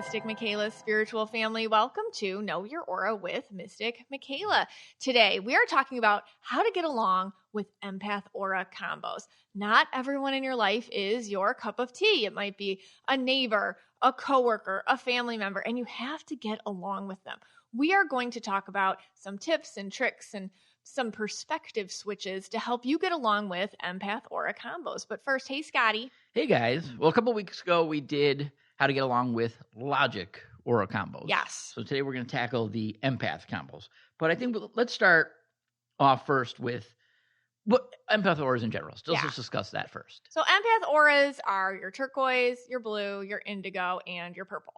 Mystic Michaela's spiritual family. Welcome to Know Your Aura with Mystic Michaela. Today, we are talking about how to get along with empath aura combos. Not everyone in your life is your cup of tea. It might be a neighbor, a coworker, a family member, and you have to get along with them. We are going to talk about some tips and tricks and some perspective switches to help you get along with empath aura combos. But first, hey, Scotty. Hey, guys. Well, a couple of weeks ago, we did how to get along with logic aura combos. Yes. So today we're going to tackle the empath combos. But I think let's start off first with what empath auras in general. Let's just discuss that first. So empath auras are your turquoise, your blue, your indigo, and your purple.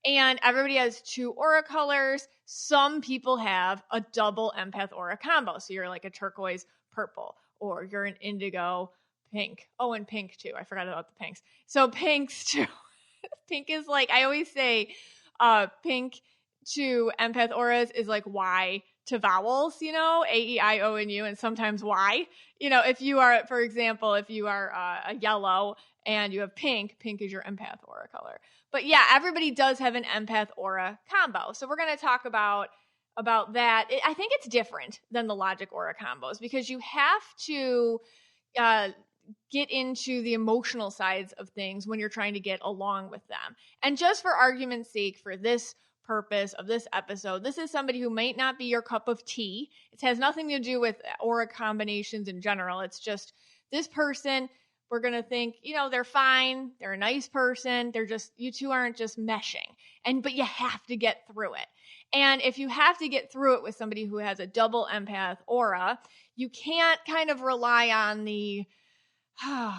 And everybody has two aura colors. Some people have a double empath aura combo. So you're like a turquoise purple, or you're an indigo pink. Oh, and pink too. I forgot about the pinks. So pinks too. Pink is like, I always say pink to empath auras is like Y to vowels, you know, A, E, I, O, and U, and sometimes Y. You know, if you are, for example, if you are a yellow and you have pink, pink is your empath aura color. But yeah, everybody does have an empath aura combo. So we're going to talk about that. I think it's different than the logic aura combos because you have to get into the emotional sides of things when you're trying to get along with them. And just for argument's sake, for this purpose of this episode, this is somebody who might not be your cup of tea. It has nothing to do with aura combinations in general. It's just this person, we're going to think, you know, they're fine. They're a nice person. They're just, you two aren't just meshing. But you have to get through it. And if you have to get through it with somebody who has a double empath aura, you can't kind of rely on the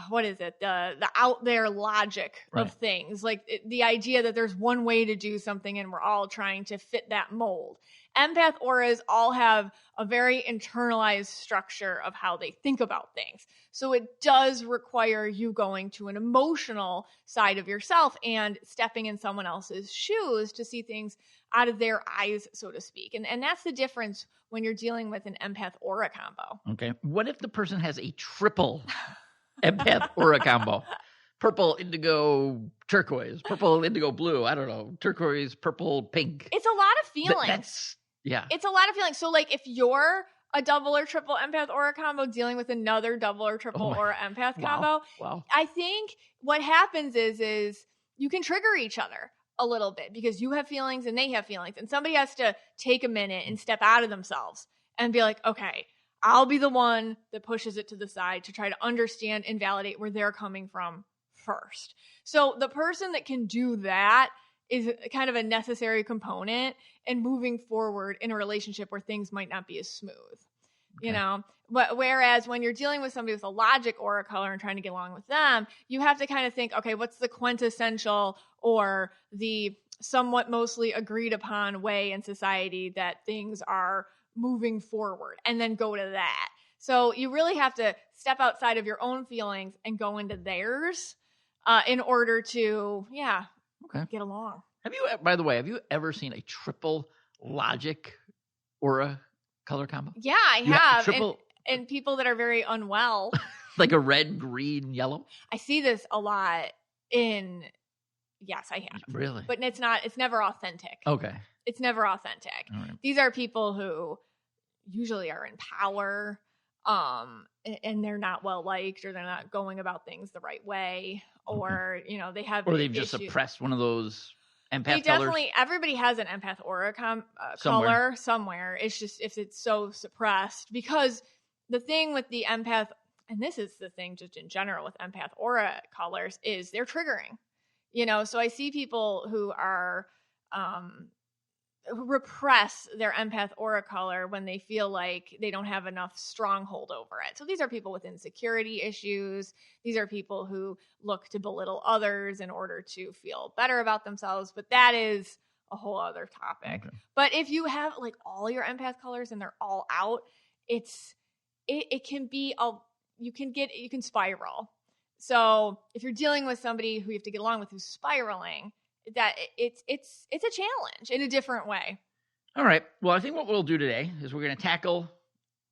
what is it? The out there logic of things, like the idea that there's one way to do something and we're all trying to fit that mold. Empath auras all have a very internalized structure of how they think about things. So it does require you going to an emotional side of yourself and stepping in someone else's shoes to see things out of their eyes, so to speak. And that's the difference when you're dealing with an empath aura combo. Okay. What if the person has a triple empath aura combo? Purple, indigo, turquoise, purple, indigo, blue. I don't know. Turquoise, purple, pink. It's a lot of feelings. It's a lot of feelings. So like if you're a double or triple empath aura combo dealing with another double or triple aura empath combo, I think what happens is you can trigger each other a little bit because you have feelings and they have feelings. And somebody has to take a minute and step out of themselves and be like, okay, I'll be the one that pushes it to the side to try to understand and validate where they're coming from first. So the person that can do that is kind of a necessary component in moving forward in a relationship where things might not be as smooth, you know? But whereas when you're dealing with somebody with a logic aura color and trying to get along with them, you have to kind of think, okay, what's the quintessential or the somewhat mostly agreed upon way in society that things are moving forward, and then go to that. So you really have to step outside of your own feelings and go into theirs in order to, get along. By the way, have you ever seen a triple logic aura color combo? Yeah, I have. And people that are very unwell. Like a red, green, yellow? I see this a lot yes, I have. Really? But it's never authentic. Okay. It's never authentic. All right. These are people who usually are in power, and they're not well liked, or they're not going about things the right way, or they have, or they've just suppressed one of those empath colors. Everybody has an empath aura color somewhere. It's just if it's so suppressed, because the thing with the empath, and this is the thing just in general with empath aura colors, is they're triggering. So I see people who are who repress their empath aura color when they feel like they don't have enough stronghold over it. So these are people with insecurity issues. These are people who look to belittle others in order to feel better about themselves. But that is a whole other topic. Okay. But if you have like all your empath colors and they're all out, it can be you can spiral. So if you're dealing with somebody who you have to get along with who's spiraling, that it's a challenge in a different way. All right. Well, I think what we'll do today is we're going to tackle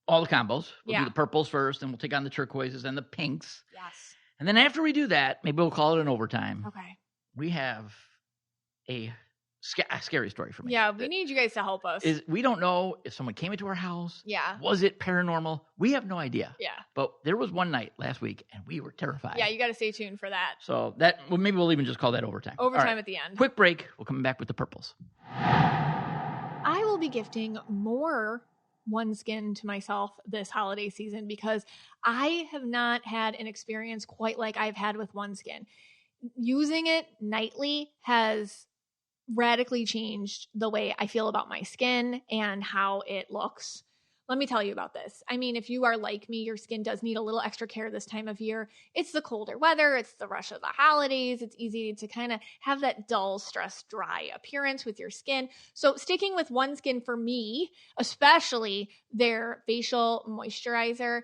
all the combos. We'll do the purples first, and we'll take on the turquoises and the pinks. Yes. And then after we do that, maybe we'll call it an overtime. Okay. We have a scary story for me. Yeah, we need you guys to help us. We don't know if someone came into our house. Yeah. Was it paranormal? We have no idea. Yeah. But there was one night last week, and we were terrified. Yeah, you got to stay tuned for that. So maybe we'll even just call that overtime. Overtime at the end. Quick break. We'll come back with the purples. I will be gifting more OneSkin to myself this holiday season because I have not had an experience quite like I've had with OneSkin. Using it nightly has radically changed the way I feel about my skin and how it looks. Let me tell you about this. I mean, if you are like me, your skin does need a little extra care this time of year. It's the colder weather. It's the rush of the holidays. It's easy to kind of have that dull, stressed, dry appearance with your skin. So sticking with OneSkin for me, especially their facial moisturizer,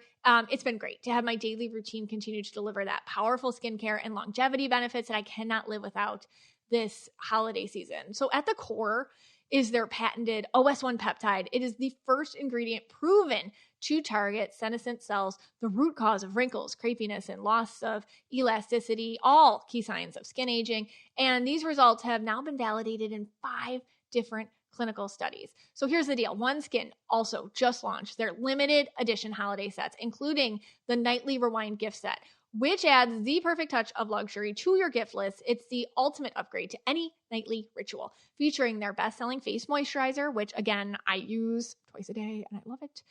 it's been great to have my daily routine continue to deliver that powerful skincare and longevity benefits that I cannot live without this holiday season. So at the core is their patented OS1 peptide. It is the first ingredient proven to target senescent cells, the root cause of wrinkles, crepiness, and loss of elasticity, all key signs of skin aging. And these results have now been validated in 5 different clinical studies. So here's the deal. OneSkin also just launched their limited edition holiday sets, including the Nightly Rewind gift set, which adds the perfect touch of luxury to your gift list. It's the ultimate upgrade to any nightly ritual, featuring their best-selling face moisturizer, which, again, I use twice a day, and I love it.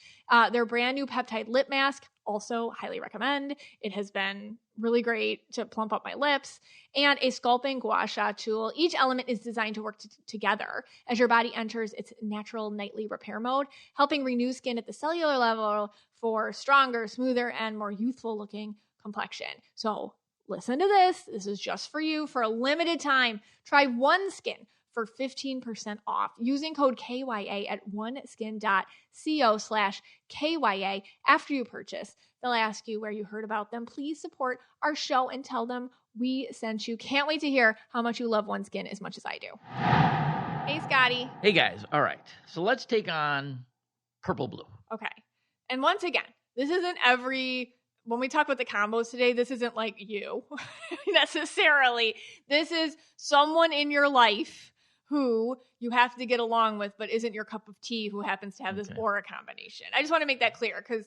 Their brand new peptide lip mask, also highly recommend. It has been really great to plump up my lips. And a sculpting gua sha tool. Each element is designed to work together as your body enters its natural nightly repair mode, helping renew skin at the cellular level for stronger, smoother, and more youthful-looking complexion. So listen to this. This is just for you for a limited time. Try OneSkin for 15% off using code KYA at oneskin.co/KYA. After you purchase, they'll ask you where you heard about them. Please support our show and tell them we sent you. Can't wait to hear how much you love OneSkin as much as I do. Hey, Scotty. Hey, guys. All right. So let's take on purple blue. Okay. And once again, this isn't when we talk about the combos today, this isn't like you necessarily. This is someone in your life who you have to get along with, but isn't your cup of tea, who happens to have this aura combination. I just want to make that clear because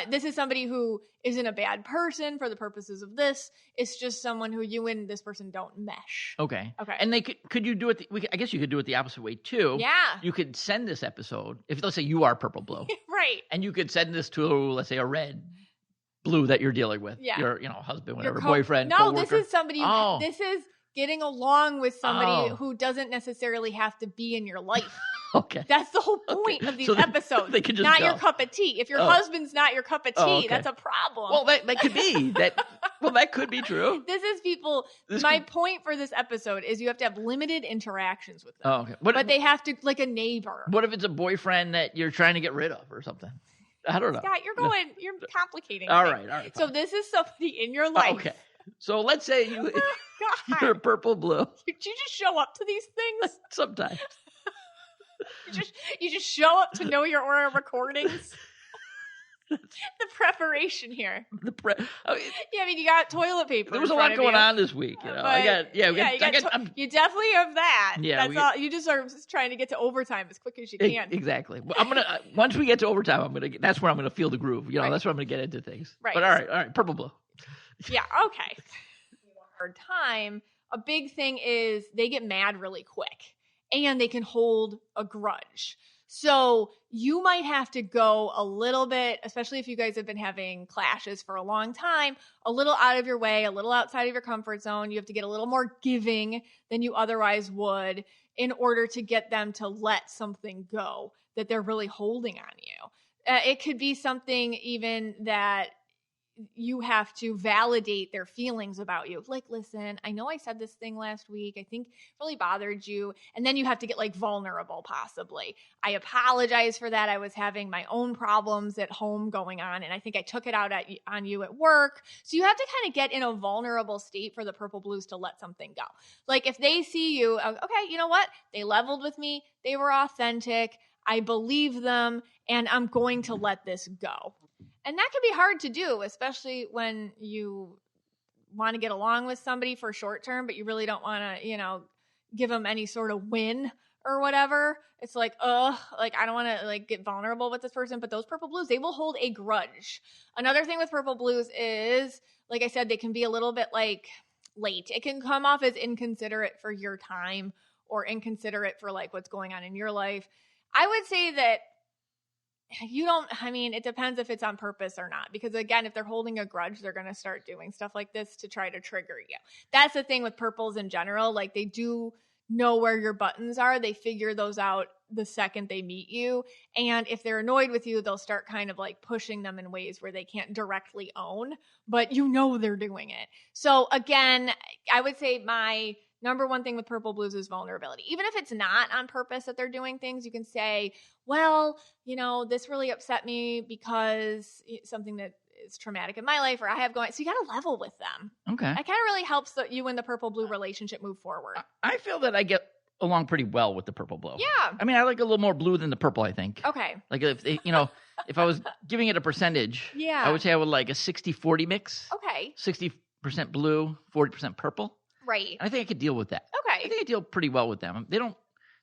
this is somebody who isn't a bad person for the purposes of this. It's just someone who you and this person don't mesh. Okay. Okay. And could you do it? I guess you could do it the opposite way too. Yeah. You could send this episode, if let's say you are purple blue. Right. And you could send this to, let's say, a red blue that you're dealing with. Yeah. Your husband, whatever, boyfriend, No, coworker. this is somebody, this is getting along with somebody who doesn't necessarily have to be in your life. Okay. That's the whole point of these episodes. They can just not go. your cup of tea. If your husband's not your cup of tea, that's a problem. Well, that could be. That could be true. This is people. Point for this episode is you have to have limited interactions with them. Oh, okay. But they have to, like a neighbor. What if it's a boyfriend that you're trying to get rid of or something? I don't know. Scott, you're complicating All things. right. So this is somebody in your life. Okay. So let's say you're purple blue. Did you just show up to these things? Sometimes. You just show up to know your aura recordings. The preparation here. I mean, you got toilet paper. There was a lot going on this week. You know, you definitely have that. Yeah, that's all. You just are trying to get to overtime as quick as you can. Exactly. Well, I'm gonna once we get to overtime, that's where I'm gonna feel the groove. You know, that's where I'm gonna get into things. Right. But all right, purple blue. Yeah. Okay. Hard time. A big thing is they get mad really quick, and they can hold a grudge. So you might have to go a little bit, especially if you guys have been having clashes for a long time, a little out of your way, a little outside of your comfort zone. You have to get a little more giving than you otherwise would in order to get them to let something go that they're really holding on you. It could be something even that you have to validate their feelings about you. Like, listen, I know I said this thing last week. I think it really bothered you. And then you have to get like vulnerable, possibly. I apologize for that. I was having my own problems at home going on, and I think I took it out on you at work. So you have to kind of get in a vulnerable state for the purple blues to let something go. Like if they see you, okay, you know what? They leveled with me. They were authentic. I believe them, and I'm going to let this go. And that can be hard to do, especially when you want to get along with somebody for short term, but you really don't want to, give them any sort of win or whatever. It's like, like I don't want to like get vulnerable with this person. But those purple blues, they will hold a grudge. Another thing with purple blues is, like I said, they can be a little bit like late. It can come off as inconsiderate for your time or inconsiderate for like what's going on in your life. I would say that it depends if it's on purpose or not. Because again, if they're holding a grudge, they're going to start doing stuff like this to try to trigger you. That's the thing with purples in general. Like they do know where your buttons are. They figure those out the second they meet you. And if they're annoyed with you, they'll start kind of like pushing them in ways where they can't directly own, but you know they're doing it. So again, I would say my number one thing with purple blues is vulnerability. Even if it's not on purpose that they're doing things, you can say, well, this really upset me because something that is traumatic in my life or I have going. So you got to level with them. Okay. That kind of really helps you and the purple blue relationship move forward. I feel that I get along pretty well with the purple blue. Yeah. I mean, I like a little more blue than the purple, I think. Okay. Like if they, if I was giving it a percentage, yeah, I would say I would like a 60-40 mix. Okay. 60% blue, 40% purple. Right. And I think I could deal with that. Okay. I think I deal pretty well with them.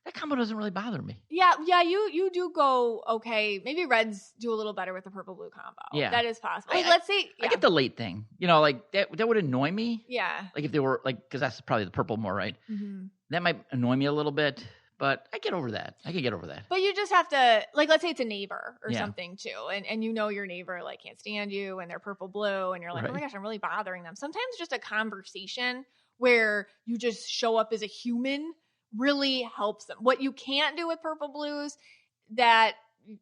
That combo doesn't really bother me. Yeah, you do go okay. Maybe reds do a little better with the purple blue combo. Yeah, that is possible. Let's say I get the late thing. Like that would annoy me. Yeah. Like if they were like, because that's probably the purple more, right? Mm-hmm. That might annoy me a little bit, but I get over that. I can get over that. But you just have to, like, let's say it's a neighbor or something too, and your neighbor like can't stand you and they're purple blue, and you're like, oh my gosh, I'm really bothering them. Sometimes just a conversation where you just show up as a human really helps them. What you can't do with purple blues that,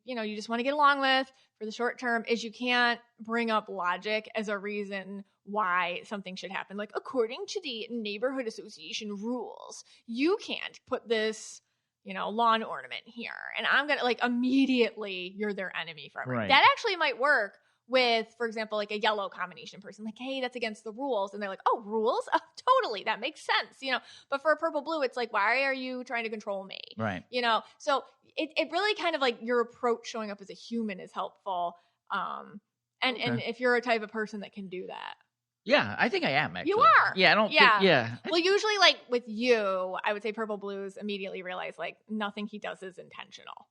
you just want to get along with for the short term is you can't bring up logic as a reason why something should happen. Like, according to the neighborhood association rules, you can't put this, lawn ornament here. And I'm going to like immediately you're their enemy forever. Right. That actually might work with, for example, like a yellow combination person, like, hey, that's against the rules. And they're like, oh, rules? Oh, totally. That makes sense. But for a purple blue, it's like, why are you trying to control me? Right. So it really kind of like your approach showing up as a human is helpful. And if you're a type of person that can do that. Yeah, I think I am actually. You are. Yeah, I don't think, yeah. Well, usually like with you, I would say purple blues immediately realize like nothing he does is intentional.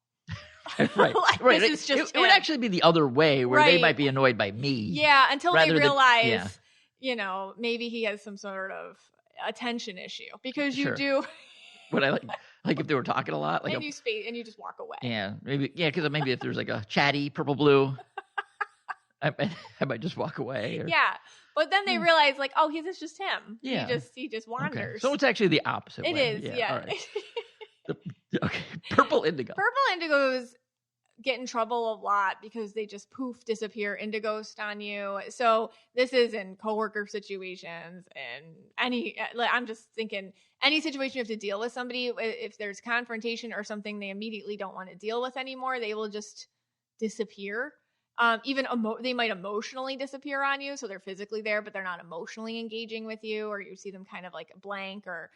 Right. Like, right. This is just it would actually be the other way where they might be annoyed by me. Yeah, until they realize, maybe he has some sort of attention issue because you do. What I like if they were talking a lot, like and you just walk away. Yeah, because maybe if there's like a chatty purple blue, I might just walk away. Yeah, but then they realize like, oh, this is just him. Yeah, he just wanders. Okay. So it's actually the opposite. It is. Yeah. All right. Okay, purple indigo. Purple indigos get in trouble a lot because they just disappear, indigo on you. So this is in coworker situations and I'm just thinking any situation you have to deal with somebody, if there's confrontation or something they immediately don't want to deal with anymore, they will just disappear. They might emotionally disappear on you. So they're physically there, but they're not emotionally engaging with you, or you see them kind of like blank or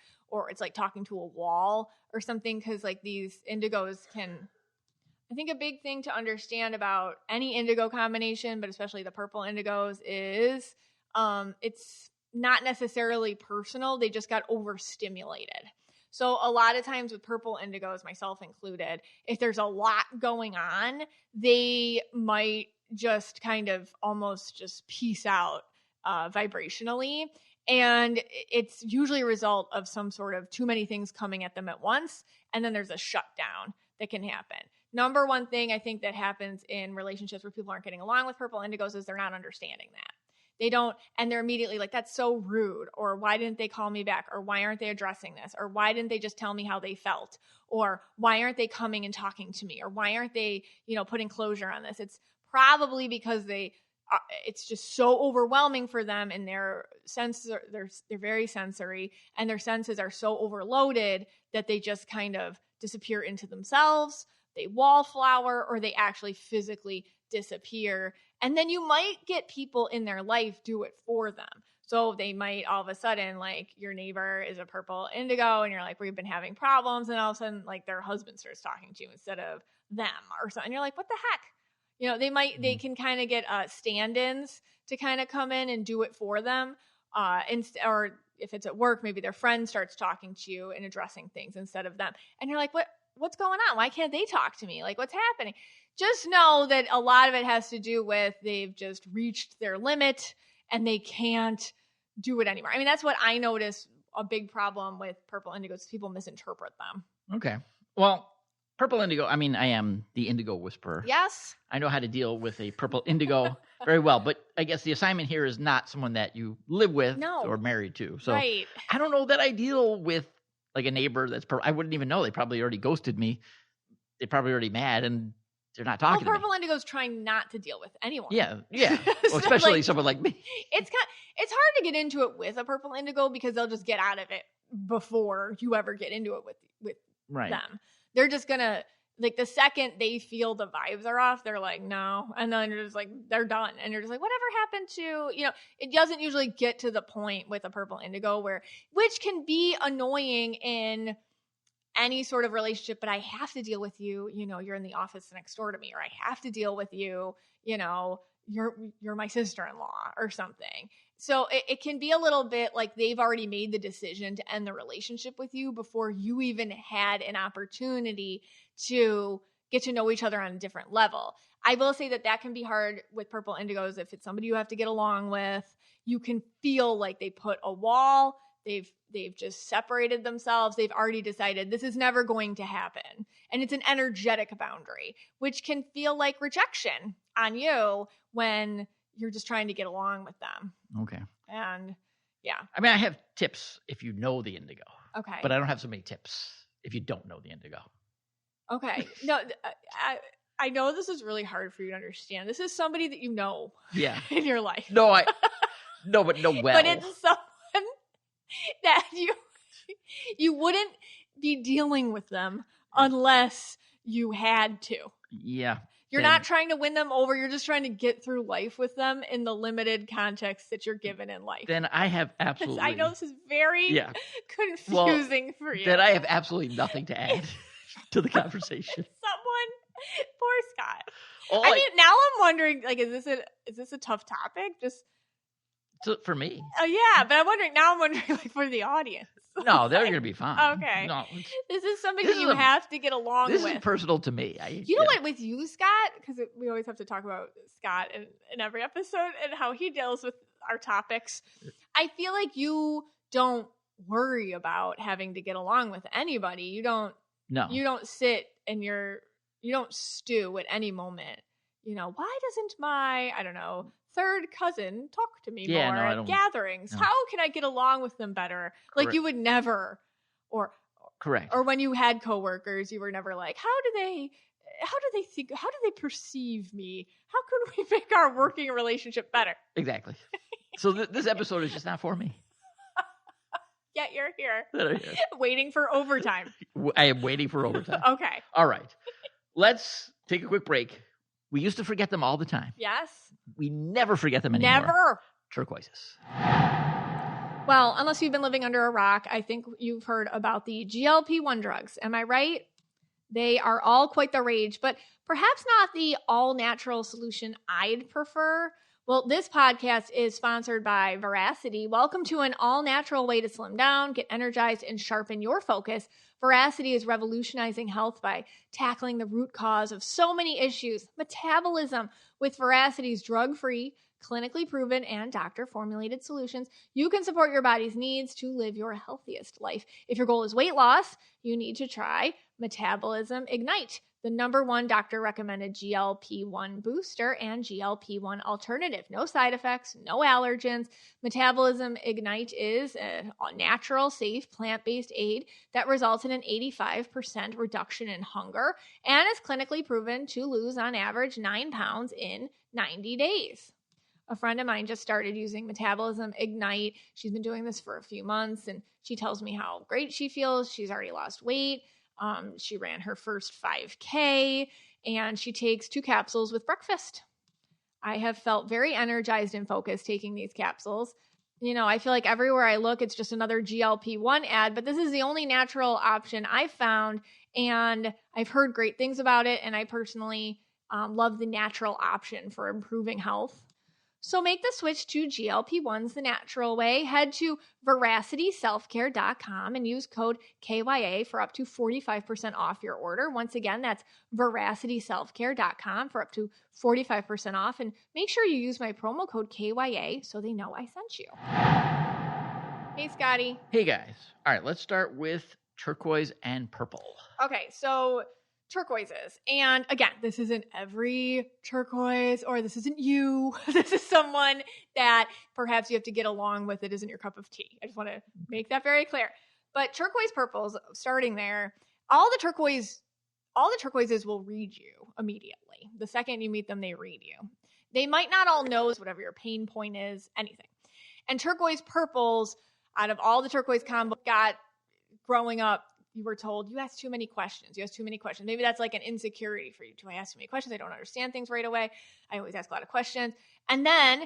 it's like talking to a wall or something. Cause like these indigos I think a big thing to understand about any indigo combination, but especially the purple indigos is, it's not necessarily personal. They just got overstimulated. So a lot of times with purple indigos, myself included, if there's a lot going on, they might just kind of almost just peace out vibrationally. And it's usually a result of some sort of too many things coming at them at once. And then there's a shutdown that can happen. Number one thing I think that happens in relationships where people aren't getting along with purple indigos is they're not understanding that. They don't, and they're immediately like, that's so rude, or why didn't they call me back, or why aren't they addressing this, or why didn't they just tell me how they felt, or why aren't they coming and talking to me, or why aren't they, putting closure on this? It's probably because it's just so overwhelming for them, and their senses they're very sensory, and their senses are so overloaded that they just kind of disappear into themselves. They wallflower, or they actually physically disappear. And then you might get people in their life do it for them. So they might all of a sudden, like, your neighbor is a purple indigo and you're like, we've been having problems. And all of a sudden, like, their husband starts talking to you instead of them or something. And you're like, what the heck? They can kind of get stand-ins to kind of come in and do it for them. or if it's at work, maybe their friend starts talking to you and addressing things instead of them. And you're like, what's going on? Why can't they talk to me? Like, what's happening? Just know that a lot of it has to do with they've just reached their limit and they can't do it anymore. I mean, that's what I notice a big problem with purple indigos. People misinterpret them. Okay. Well, purple indigo, I mean, I am the indigo whisperer. Yes. I know how to deal with a purple indigo very well, but I guess the assignment here is not someone that you live with or married to. So right. I don't know that I deal with like a neighbor that's I wouldn't even know. They probably already ghosted me. They're probably already mad and they're not talking to me. Purple indigos trying not to deal with anyone. Yeah. Well, especially like, someone like me. It's hard to get into it with a purple indigo because they'll just get out of it before you ever get into it with them. They're just gonna, like, the second they feel the vibes are off, they're like, no. And then you're just like, they're done. And you're just like, whatever happened to, it doesn't usually get to the point with a purple indigo which can be annoying in any sort of relationship, but I have to deal with you, you're in the office next door to me, or I have to deal with you, you're my sister-in-law or something. So it can be a little bit like they've already made the decision to end the relationship with you before you even had an opportunity to get to know each other on a different level. I will say that can be hard with purple indigos. If it's somebody you have to get along with, you can feel like they put a wall. They've just separated themselves. They've already decided this is never going to happen. And it's an energetic boundary, which can feel like rejection on you when you're just trying to get along with them. Okay. And yeah. I mean, I have tips if you know the indigo. Okay. But I don't have so many tips if you don't know the indigo. Okay. No, I know this is really hard for you to understand. This is somebody that you know in your life. No, but know well. But it's someone that you wouldn't be dealing with them unless you had to. Yeah. You're not trying to win them over. You're just trying to get through life with them in the limited context that you're given in life. Then I have absolutely... I know this is very confusing for you. Then I have absolutely nothing to add to the conversation. Poor Scott. I mean, now I'm wondering, like, is this a tough topic? Just for me. Oh yeah, but I'm wondering like for the audience. No, they're going to be fine. Okay. No, this is something that you have to get along with. This is personal to me. You know what, with you, Scott, because we always have to talk about Scott in every episode and how he deals with our topics. I feel like you don't worry about having to get along with anybody. You don't sit and you don't stew at any moment. Why doesn't my, I don't know, third cousin talk to me more at gatherings? No. How can I get along with them better? Correct. Like you would never, or correct. Or when you had coworkers, you were never like, how do they think, how do they perceive me? How can we make our working relationship better? Exactly. So this episode is just not for me. Yet you're here. Waiting for overtime. I am waiting for overtime. Okay. All right. Let's take a quick break. We used to forget them all the time. Yes. We never forget them anymore. Never. Turquoises. Well, unless you've been living under a rock, I think you've heard about the GLP-1 drugs. Am I right? They are all quite the rage, but perhaps not the all-natural solution I'd prefer. Well, this podcast is sponsored by Veracity. Welcome to an all-natural way to slim down, get energized, and sharpen your focus. Veracity is revolutionizing health by tackling the root cause of so many issues, metabolism. With Veracity's drug-free, clinically proven, and doctor-formulated solutions, you can support your body's needs to live your healthiest life. If your goal is weight loss, you need to try Metabolism Ignite, the #1 doctor-recommended GLP-1 booster and GLP-1 alternative. No side effects, no allergens. Metabolism Ignite is a natural, safe, plant-based aid that results in an 85% reduction in hunger and is clinically proven to lose on average 9 pounds in 90 days. A friend of mine just started using Metabolism Ignite. She's been doing this for a few months, and she tells me how great she feels. She's already lost weight. She ran her first 5K, and she takes 2 capsules with breakfast. I have felt very energized and focused taking these capsules. I feel like everywhere I look, it's just another GLP-1 ad, but this is the only natural option I've found, and I've heard great things about it, and I personally love the natural option for improving health. So make the switch to GLP-1s the natural way. Head to veracityselfcare.com and use code KYA for up to 45% off your order. Once again, that's veracityselfcare.com for up to 45% off. And make sure you use my promo code KYA so they know I sent you. Hey, Scotty. Hey, guys. All right, let's start with turquoise and purple. Okay, so turquoises. And again, this isn't every turquoise, or this isn't you. This is someone that perhaps you have to get along with. It isn't your cup of tea. I just want to make that very clear. But turquoise purples, starting there, all the turquoises will read you immediately. The second you meet them, they read you. They might not all know whatever your pain point is, anything. And turquoise purples, out of all the turquoise combo got growing up, you were told you ask too many questions. You ask too many questions. Maybe that's like an insecurity for you. Do I ask too many questions? I don't understand things right away. I always ask a lot of questions. And then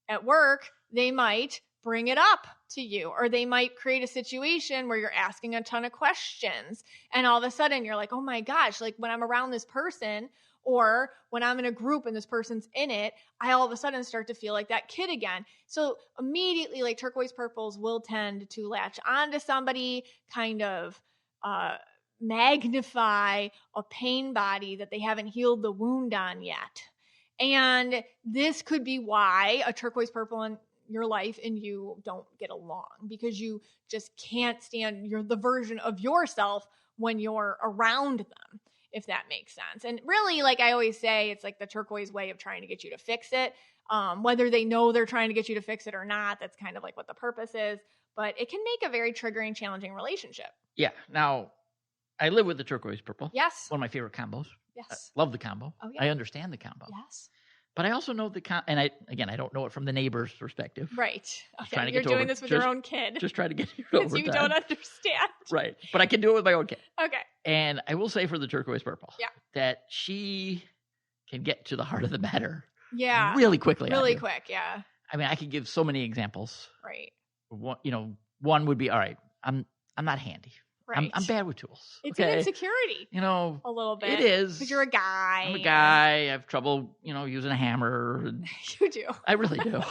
at work, they might bring it up to you, or they might create a situation where you're asking a ton of questions. And all of a sudden you're like, oh my gosh, like when I'm around this person, or when I'm in a group and this person's in it, I all of a sudden start to feel like that kid again. So immediately, like turquoise purples will tend to latch onto somebody, kind of magnify a pain body that they haven't healed the wound on yet. And this could be why a turquoise purple in your life and you don't get along, because you just can't stand the version of yourself when you're around them, if that makes sense. And really, like I always say, it's like the turquoise way of trying to get you to fix it. Whether they know they're trying to get you to fix it or not, that's kind of like what the purpose is. But it can make a very triggering, challenging relationship. Yeah. Now, I live with the turquoise purple. Yes. One of my favorite combos. Yes. Love the combo. Oh, yeah. I understand the combo. Yes. But I also know and I don't know it from the neighbor's perspective. Right. Trying to You're get doing this with your own kid. Just trying to get it because over you time. don't understand. Right. But I can do it with my own kid. Okay. And I will say for the turquoise purple, yeah, that she can get to the heart of the matter. Yeah. Really quickly. Really quick. Yeah. I mean, I could give so many examples. Right. One would be, all right, I'm not handy. Right. I'm bad with tools. It's an insecurity. A little bit. It is. Because you're a guy. I'm a guy. I have trouble, using a hammer. You do. I really do.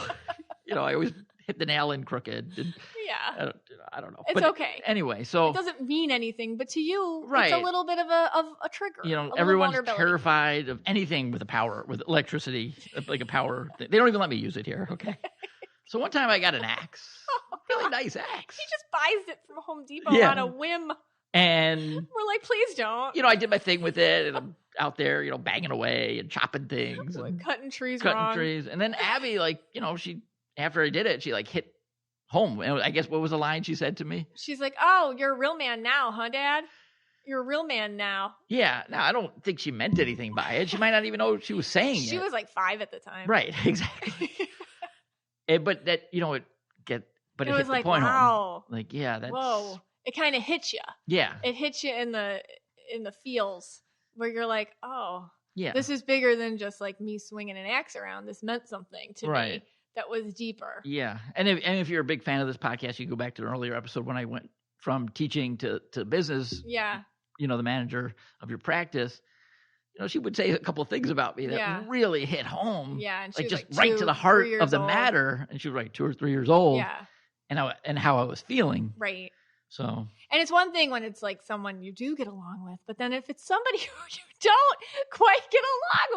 I always hit the nail in crooked. And yeah. I don't know. It's okay. Anyway, so it doesn't mean anything, but to you, right. It's a little bit of a trigger. Everyone's terrified of anything with electricity, like a power thing. They don't even let me use it here. Okay. So one time I got an axe. Really nice axe. He just buys it from Home Depot on a whim. And we're like, please don't. I did my thing with it, and I'm out there, banging away and chopping things. And cutting trees. And then Abby, she, after I did it, she hit home. And I guess, what was the line she said to me? She's like, oh, you're a real man now, huh, Dad? You're a real man now. Yeah. Now, I don't think she meant anything by it. She might not even know what she was saying. She was like 5 at the time. Right. Exactly. But that, but it was like, point wow. Home. Like, yeah, that's. Whoa. It kind of hits you. Yeah. It hits you in the feels where you're like, oh, yeah, this is bigger than just like me swinging an axe around. This meant something to me that was deeper. Yeah. And if you're a big fan of this podcast, you go back to an earlier episode when I went from teaching to business. Yeah. The manager of your practice. She would say a couple of things about me that really hit home. Yeah, and she was just like right to the heart of the old. matter. And she was 2 or 3 years old. Yeah. And how I was feeling. Right. So. And it's one thing when it's like someone you do get along with, but then if it's somebody who you don't quite get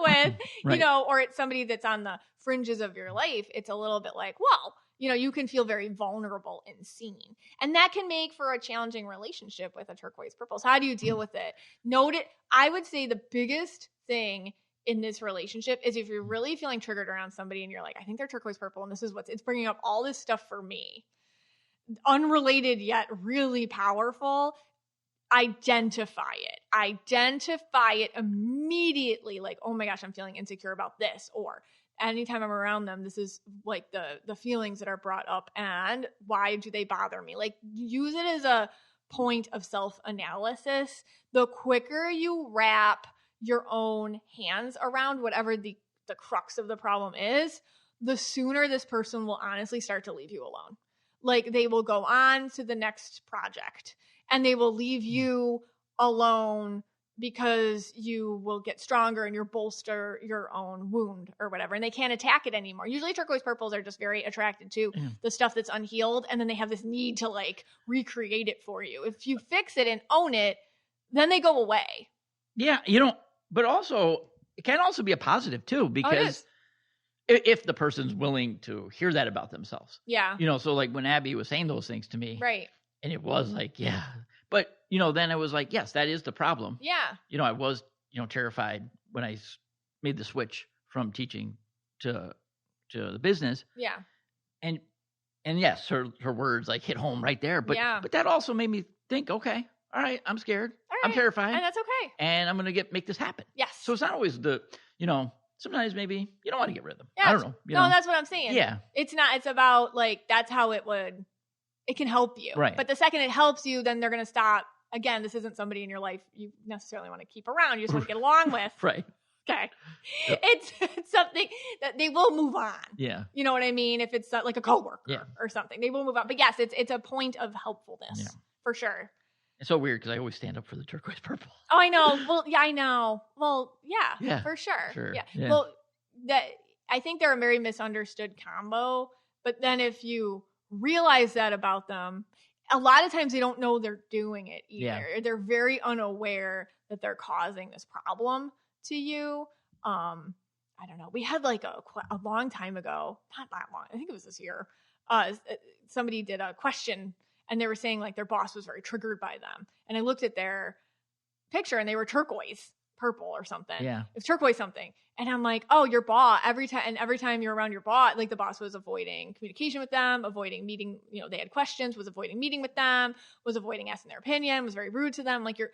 along with, or it's somebody that's on the fringes of your life, it's a little bit like, well, you can feel very vulnerable and seen. And that can make for a challenging relationship with a turquoise purple. So how do you deal with it? Note it. I would say the biggest thing in this relationship is if you're really feeling triggered around somebody and you're like, I think they're turquoise purple and this is it's bringing up all this stuff for me. Unrelated yet really powerful. Identify it immediately. Like, oh my gosh, I'm feeling insecure about this. Or anytime I'm around them, this is like the feelings that are brought up and why do they bother me? Like, use it as a point of self-analysis. The quicker you wrap your own hands around whatever the crux of the problem is, the sooner this person will honestly start to leave you alone. Like, they will go on to the next project and they will leave you alone because you will get stronger and you'll bolster your own wound or whatever, and they can't attack it anymore. Usually turquoise purples are just very attracted to the stuff that's unhealed, and then they have this need to like recreate it for you. If you fix it and own it, then they go away. Yeah, but also it can also be a positive too, because if the person's willing to hear that about themselves. Yeah. So like when Abby was saying those things to me. Right. And it was like, yeah. But, then it was like, yes, that is the problem. Yeah. I was, terrified when I made the switch from teaching to the business. Yeah. And yes, her words like hit home right there. But that also made me think, okay, all right, I'm scared. All right. I'm terrified. And that's okay. And I'm going to make this happen. Yes. So it's not always sometimes maybe you don't want to get rid of them. Yeah, I don't know. No, that's what I'm saying. Yeah. It's about like, that's how it can help you. Right. But the second it helps you, then they're going to stop. Again, this isn't somebody in your life you necessarily want to keep around. You just want to get along with. Right. Okay. Yep. It's something that they will move on. Yeah. You know what I mean? If it's like a coworker or something, they will move on. But yes, it's a point of helpfulness for sure. It's so weird because I always stand up for the turquoise purple. Oh, I know. Well, yeah, I know. Well, yeah, for sure. Yeah. Well, I think they're a very misunderstood combo. But then if you realize that about them, a lot of times they don't know they're doing it either. Yeah. They're very unaware that they're causing this problem to you. I don't know. We had like a long time ago, not that long, I think it was this year. Somebody did a question and they were saying like their boss was very triggered by them. And I looked at their picture and they were turquoise purple or something. Yeah. It was turquoise something. And I'm like, oh, your boss, every time you're around your boss, like the boss was avoiding communication with them, avoiding meeting, they had questions, was avoiding meeting with them, was avoiding asking their opinion, was very rude to them. Like you're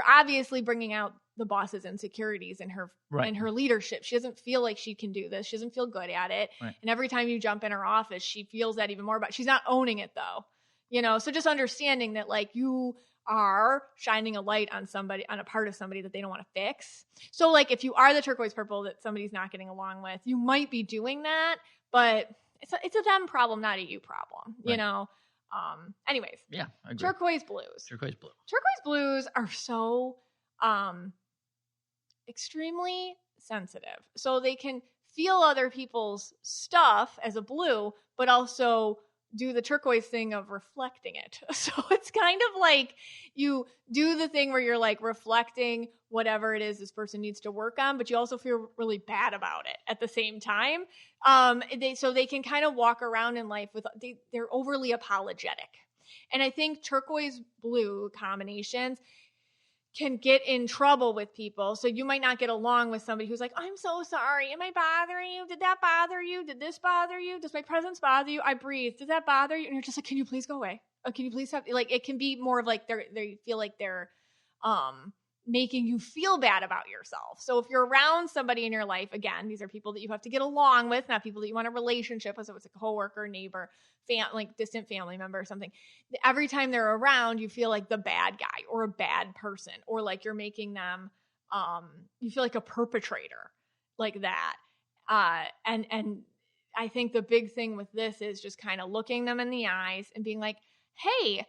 obviously bringing out the boss's insecurities in her in her leadership. She doesn't feel like she can do this. She doesn't feel good at it. Right. And every time you jump in her office, she feels that even more. But she's not owning it though. So just understanding that like you are shining a light on somebody, on a part of somebody that they don't want to fix. So like if you are the turquoise purple that somebody's not getting along with, you might be doing that, but it's a them problem, not a you problem, anyways. Yeah. I agree. Turquoise blues. Turquoise blue. Turquoise blues are so extremely sensitive. So they can feel other people's stuff as a blue, but also do the turquoise thing of reflecting it. So it's kind of like you do the thing where you're like reflecting whatever it is this person needs to work on, but you also feel really bad about it at the same time. So they can kind of walk around in life with, they're overly apologetic. And I think turquoise blue combinations can get in trouble with people. So you might not get along with somebody who's like, I'm so sorry. Am I bothering you? Did that bother you? Did this bother you? Does my presence bother you? I breathe. Does that bother you? And you're just like, can you please go away? Can you please stop? Like, it can be more of like they feel like they're making you feel bad about yourself. So if you're around somebody in your life, again, these are people that you have to get along with, not people that you want a relationship with. So it's a coworker, neighbor, like distant family member or something. Every time they're around, you feel like the bad guy or a bad person, or like you're making them, you feel like a perpetrator like that. And I think the big thing with this is just kind of looking them in the eyes and being like, hey,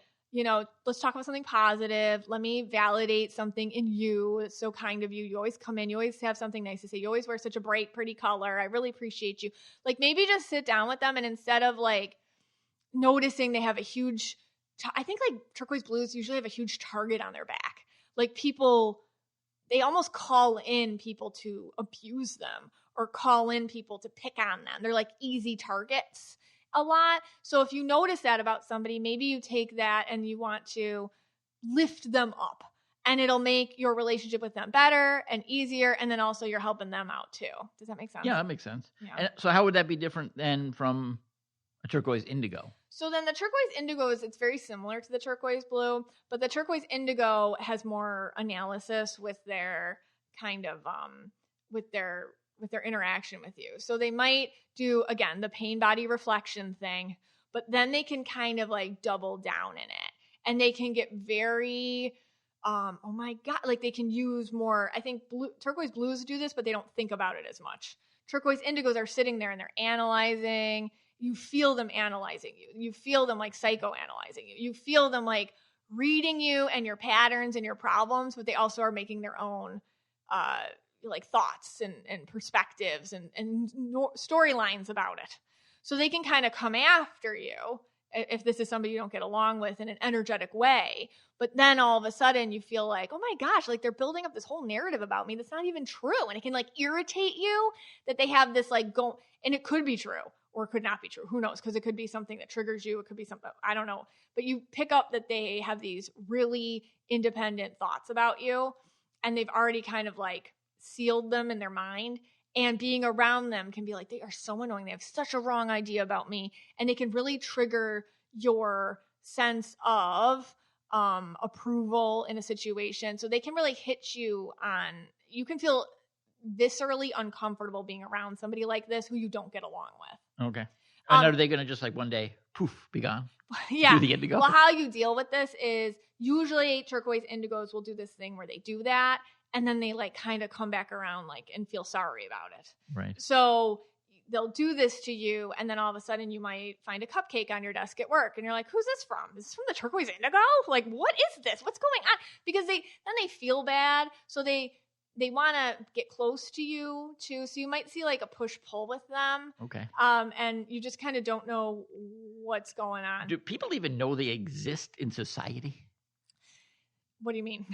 let's talk about something positive. Let me validate something in you. It's so kind of you. You always come in. You always have something nice to say. You always wear such a bright, pretty color. I really appreciate you. Like maybe just sit down with them, and instead of like noticing they have a huge, I think like turquoise blues usually have a huge target on their back. Like people, they almost call in people to abuse them or call in people to pick on them. They're like easy targets a lot. So if you notice that about somebody, maybe you take that and you want to lift them up, and it'll make your relationship with them better and easier. And then also you're helping them out too. Does that make sense? Yeah, that makes sense. Yeah. And so how would that be different than from a turquoise indigo? So then the turquoise indigo it's very similar to the turquoise blue, but the turquoise indigo has more analysis with their kind of, with their interaction with you. So they might do, again, the pain body reflection thing, but then they can kind of like double down in it, and they can get very, oh my God, like they can use more, I think turquoise blues do this, but they don't think about it as much. Turquoise indigos are sitting there and they're analyzing. You feel them analyzing you. You feel them like psychoanalyzing you. You feel them like reading you and your patterns and your problems, but they also are making their own like thoughts and perspectives and storylines about it. So they can kind of come after you if this is somebody you don't get along with in an energetic way. But then all of a sudden you feel like, oh my gosh, like they're building up this whole narrative about me that's not even true. And it can like irritate you that they have this like and it could be true or it could not be true. Who knows? Because it could be something that triggers you. It could be something, I don't know. But you pick up that they have these really independent thoughts about you and they've already kind of like sealed them in their mind. And being around them can be like, they are so annoying. They have such a wrong idea about me. And they can really trigger your sense of approval in a situation. So they can really hit you you can feel viscerally uncomfortable being around somebody like this who you don't get along with. Okay. And are they going to just like one day, poof, be gone? Yeah. Do the indigo? Well, how you deal with this is usually turquoise indigos will do this thing where they do that. And then they like kind of come back around like and feel sorry about it. Right. So they'll do this to you. And then all of a sudden you might find a cupcake on your desk at work. And you're like, who's this from? Is this from the turquoise indigo? Like, what is this? What's going on? Because then they feel bad. So they want to get close to you too. So you might see like a push pull with them. Okay. And you just kind of don't know what's going on. Do people even know they exist in society? What do you mean?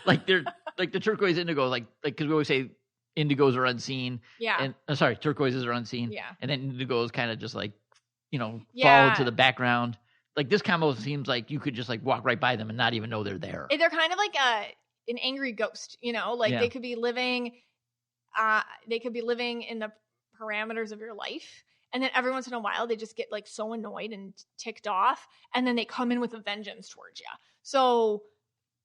Like they're like the turquoise indigo, like because we always say indigos are unseen. Yeah. And sorry, turquoises are unseen. Yeah. And then indigos kind of just like, fall into the background. Like this combo seems like you could just like walk right by them and not even know they're there. They're kind of like an angry ghost, they could be living in the parameters of your life. And then every once in a while, they just get like so annoyed and ticked off. And then they come in with a vengeance towards you. So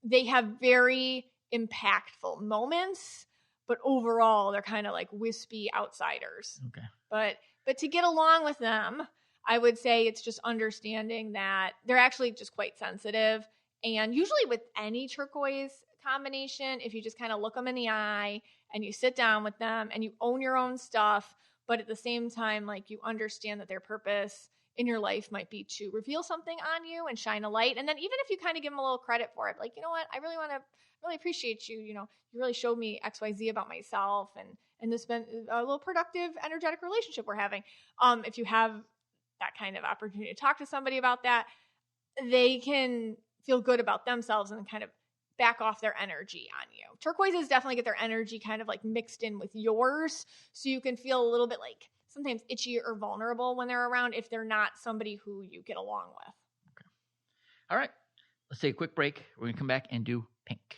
they have very impactful moments, but overall they're kind of like wispy outsiders. Okay. But to get along with them, I would say it's just understanding that they're actually just quite sensitive. And usually with any turquoise combination, if you just kind of look them in the eye and you sit down with them and you own your own stuff, but at the same time, like you understand that their purpose in your life might be to reveal something on you and shine a light. And then even if you kind of give them a little credit for it, like, you know what, I really appreciate you. You really showed me XYZ about myself and this has been a little productive, energetic relationship we're having. If you have that kind of opportunity to talk to somebody about that, they can feel good about themselves and kind of back off their energy on you. Turquoises definitely get their energy kind of like mixed in with yours. So you can feel a little bit like sometimes itchy or vulnerable when they're around if they're not somebody who you get along with. Okay. All right. Let's take a quick break. We're going to come back and do pink.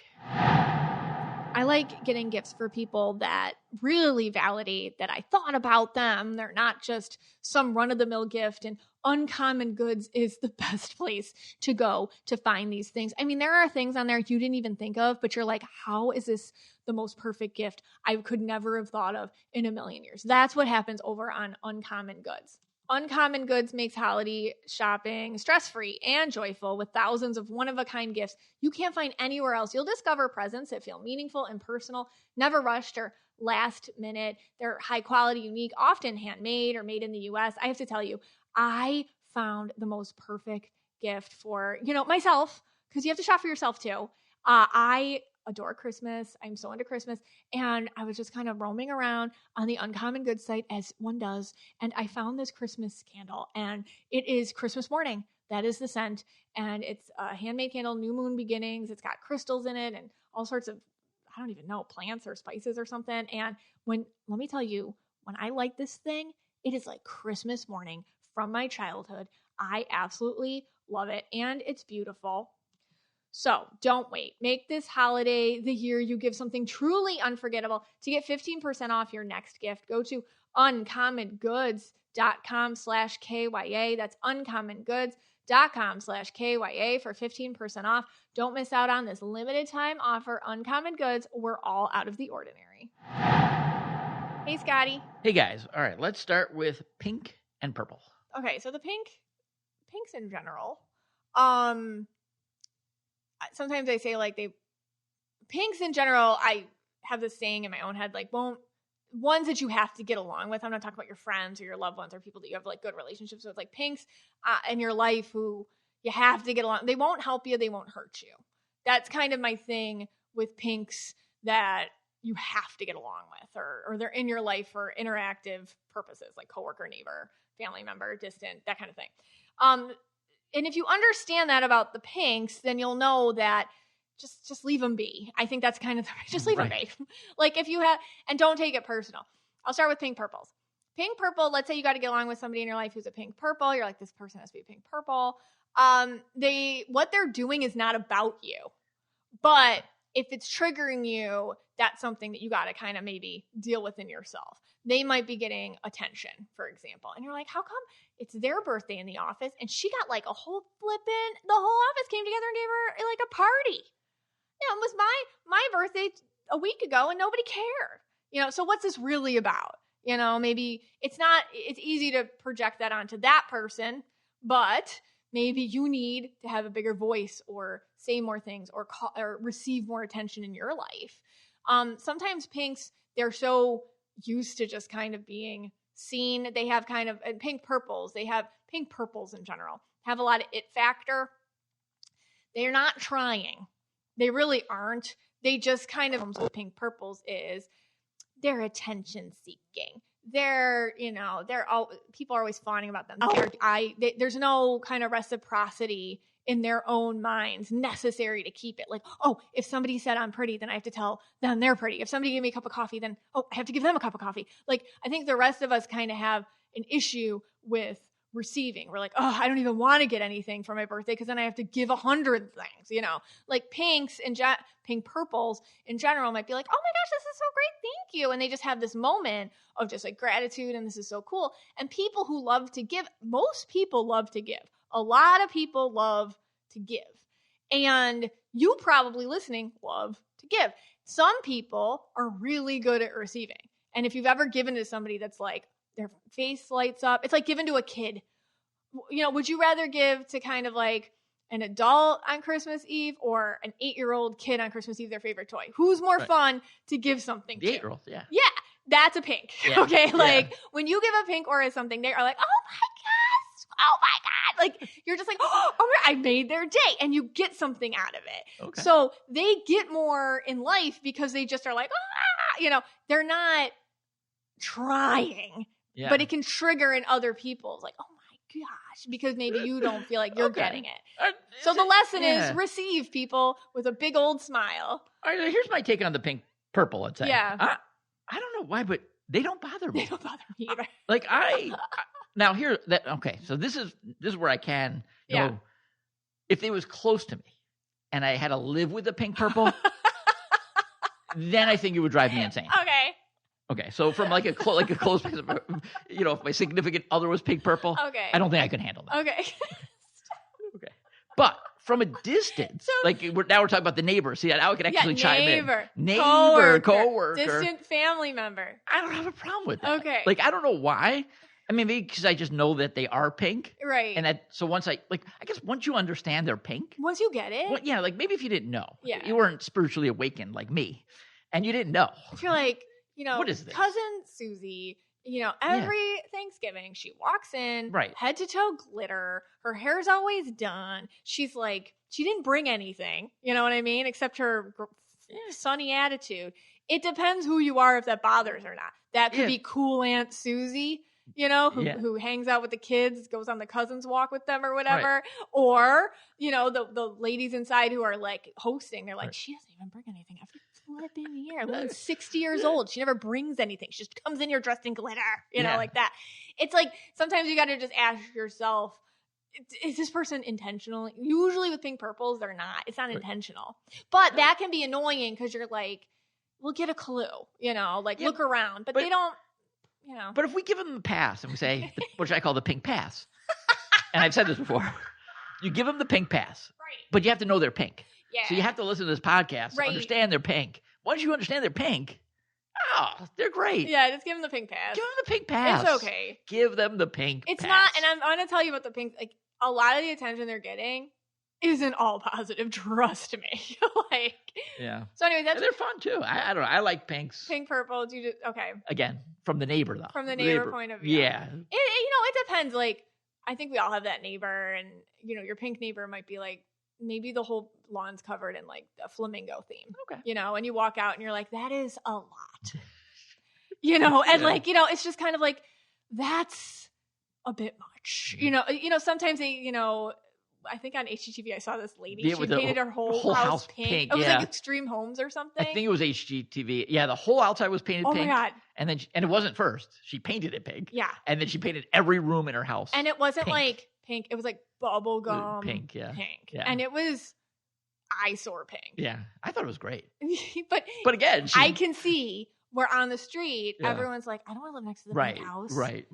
I like getting gifts for people that really validate that I thought about them. They're not just some run-of-the-mill gift, and Uncommon Goods is the best place to go to find these things. I mean, there are things on there you didn't even think of, but you're like, how is this the most perfect gift I could never have thought of in a million years? That's what happens over on Uncommon Goods. Uncommon Goods makes holiday shopping stress-free and joyful with thousands of one-of-a-kind gifts you can't find anywhere else. You'll discover presents that feel meaningful and personal, never rushed or last minute. They're high quality, unique, often handmade or made in the US. I have to tell you, I found the most perfect gift for, myself, because you have to shop for yourself too. I adore Christmas. I'm so into Christmas. And I was just kind of roaming around on the Uncommon Goods site as one does. And I found this Christmas candle, and it is Christmas morning. That is the scent. And it's a handmade candle, New Moon Beginnings. It's got crystals in it and all sorts of, I don't even know, plants or spices or something. And let me tell you, when I light this thing, it is like Christmas morning from my childhood. I absolutely love it. And it's beautiful. So don't wait. Make this holiday the year you give something truly unforgettable. To get 15% off your next gift, go to uncommongoods.com/KYA. That's uncommongoods.com/KYA for 15% off. Don't miss out on this limited time offer. Uncommon Goods, we're all out of the ordinary. Hey, Scotty. Hey, guys. All right, let's start with pink and purple. Okay, so the pinks in general, sometimes I say like pinks in general, I have this saying in my own head, like ones that you have to get along with. I'm not talking about your friends or your loved ones or people that you have like good relationships with, like pinks in your life who, You have to get along. They won't help you. They won't hurt you. That's kind of my thing with pinks, that you have to get along with, or they're in your life for interactive purposes, like coworker, neighbor, family member, distant, that kind of thing. And if you understand that about the pinks, then you'll know that just leave them be. I think that's kind of just leave them be. Like if you have, and don't take it personal. I'll start with pink purples. Pink purple, let's say you got to get along with somebody in your life who's a pink purple. You're like, this person has to be a pink purple. What they're doing is not about you. But if it's triggering you, that's something that you got to kind of maybe deal with in yourself. They might be getting attention, for example. And you're like, how come it's their birthday in the office and she got like a whole the whole office came together and gave her like a party. You know, it was my birthday a week ago and nobody cared. You know, so what's this really about? You know, maybe it's easy to project that onto that person, but maybe you need to have a bigger voice or say more things or receive more attention in your life. Sometimes pinks, they're so used to just kind of being seen. They have kind of, and pink purples in general, have a lot of it factor. They're not trying. They really aren't. They just kind of, with pink purples is they're attention seeking. They're, you know, people are always fawning about them. There's no kind of reciprocity in their own minds necessary to keep it. Like, oh, if somebody said I'm pretty, then I have to tell them they're pretty. If somebody gave me a cup of coffee, then, I have to give them a cup of coffee. Like, I think the rest of us kind of have an issue with receiving. We're like, oh, I don't even want to get anything for my birthday because then I have to give 100 things, you know. Like pinks and pink purples in general might be like, oh my gosh, this is so great, thank you. And they just have this moment of just like gratitude and this is so cool. And people who love to give, most people love to give. A lot of people love to give. And you probably listening love to give. Some people are really good at receiving. And if you've ever given to somebody that's like, their face lights up. It's like giving to a kid. You know, would you rather give to kind of like an adult on Christmas Eve or an 8-year-old kid on Christmas Eve, their favorite toy? Who's more fun to give something to? The 8-year-old, yeah. Yeah, that's a pink. Yeah. Okay, like when you give a pink or something, they are like, oh my God. Like you're just like, oh, I made their day. And you get something out of it. Okay. So they get more in life because they just are like, you know, they're not trying. Yeah. But it can trigger in other people's like, oh my gosh, because maybe you don't feel like you're getting it. So the lesson is receive people with a big old smile. All right, here's my take on the pink purple, let's say. Yeah. I don't know why, but they don't bother me. They don't bother me either. Like now here that okay, so this is where I can know if it was close to me and I had to live with the pink purple, then I think it would drive me insane. Okay, so from like a close place, you know, if my significant other was pink purple, I don't think I could handle that. Okay. But from a distance, like now we're talking about the neighbor. See, now I can actually chime in. Neighbor, coworker, distant family member. I don't have a problem with that. Okay. Like I don't know why. I mean, maybe because I just know that they are pink, right? And so once I guess once you understand they're pink, once you get it, well, like maybe if you didn't know, you weren't spiritually awakened like me, and you didn't know, if you're like. You know, what is this? Cousin Susie, you know, every Thanksgiving she walks in, head to toe glitter. Her hair's always done. She's like, she didn't bring anything, you know what I mean? Except her sunny attitude. It depends who you are if that bothers or not. That could be cool Aunt Susie, you know, who hangs out with the kids, goes on the cousins walk with them or whatever. Right. Or, you know, the ladies inside who are like hosting, they're like, she doesn't even bring anything every flipping year. Woman's 60 years old. She never brings anything. She just comes in here dressed in glitter, you know, like that. It's like sometimes you got to just ask yourself, is this person intentional? Usually with pink purples, they're not. It's not intentional. But that can be annoying because you're like, we'll get a clue, you know, like look around. But they don't, you know. But if we give them a pass and we say, which I call the pink pass, and I've said this before, you give them the pink pass, but you have to know they're pink. Yeah. So you have to listen to this podcast to understand they're pink. Once you understand they're pink, they're great. Yeah, just give them the pink pass. Give them the pink pass. It's okay. Give them the pink pass. It's not, and I'm going to tell you about the pink, like, a lot of the attention they're getting isn't all positive, trust me. Like, So anyway, they're fun too. I don't know. I like pinks. Pink, purple. Okay. Again, from the neighbor though. From the neighbor point of view. Yeah. It depends. Like, I think we all have that neighbor, and your pink neighbor might be like, maybe the whole lawn's covered in like a flamingo theme. Okay. And you walk out and you're like, that is a lot. And like, it's just kind of like, that's a bit much. Sometimes they, I think on HGTV I saw this lady. She painted her whole house pink. It was like Extreme Homes or something. I think it was HGTV. Yeah, the whole outside was painted pink. Oh my God. And it wasn't first. She painted it pink. Yeah. And then she painted every room in her house. And it wasn't like pink. It was like bubblegum pink. Yeah. Pink. Yeah. And it was eyesore pink. Yeah. I thought it was great. but again, I can see where on the street, everyone's like, I don't want to live next to the pink house. Right.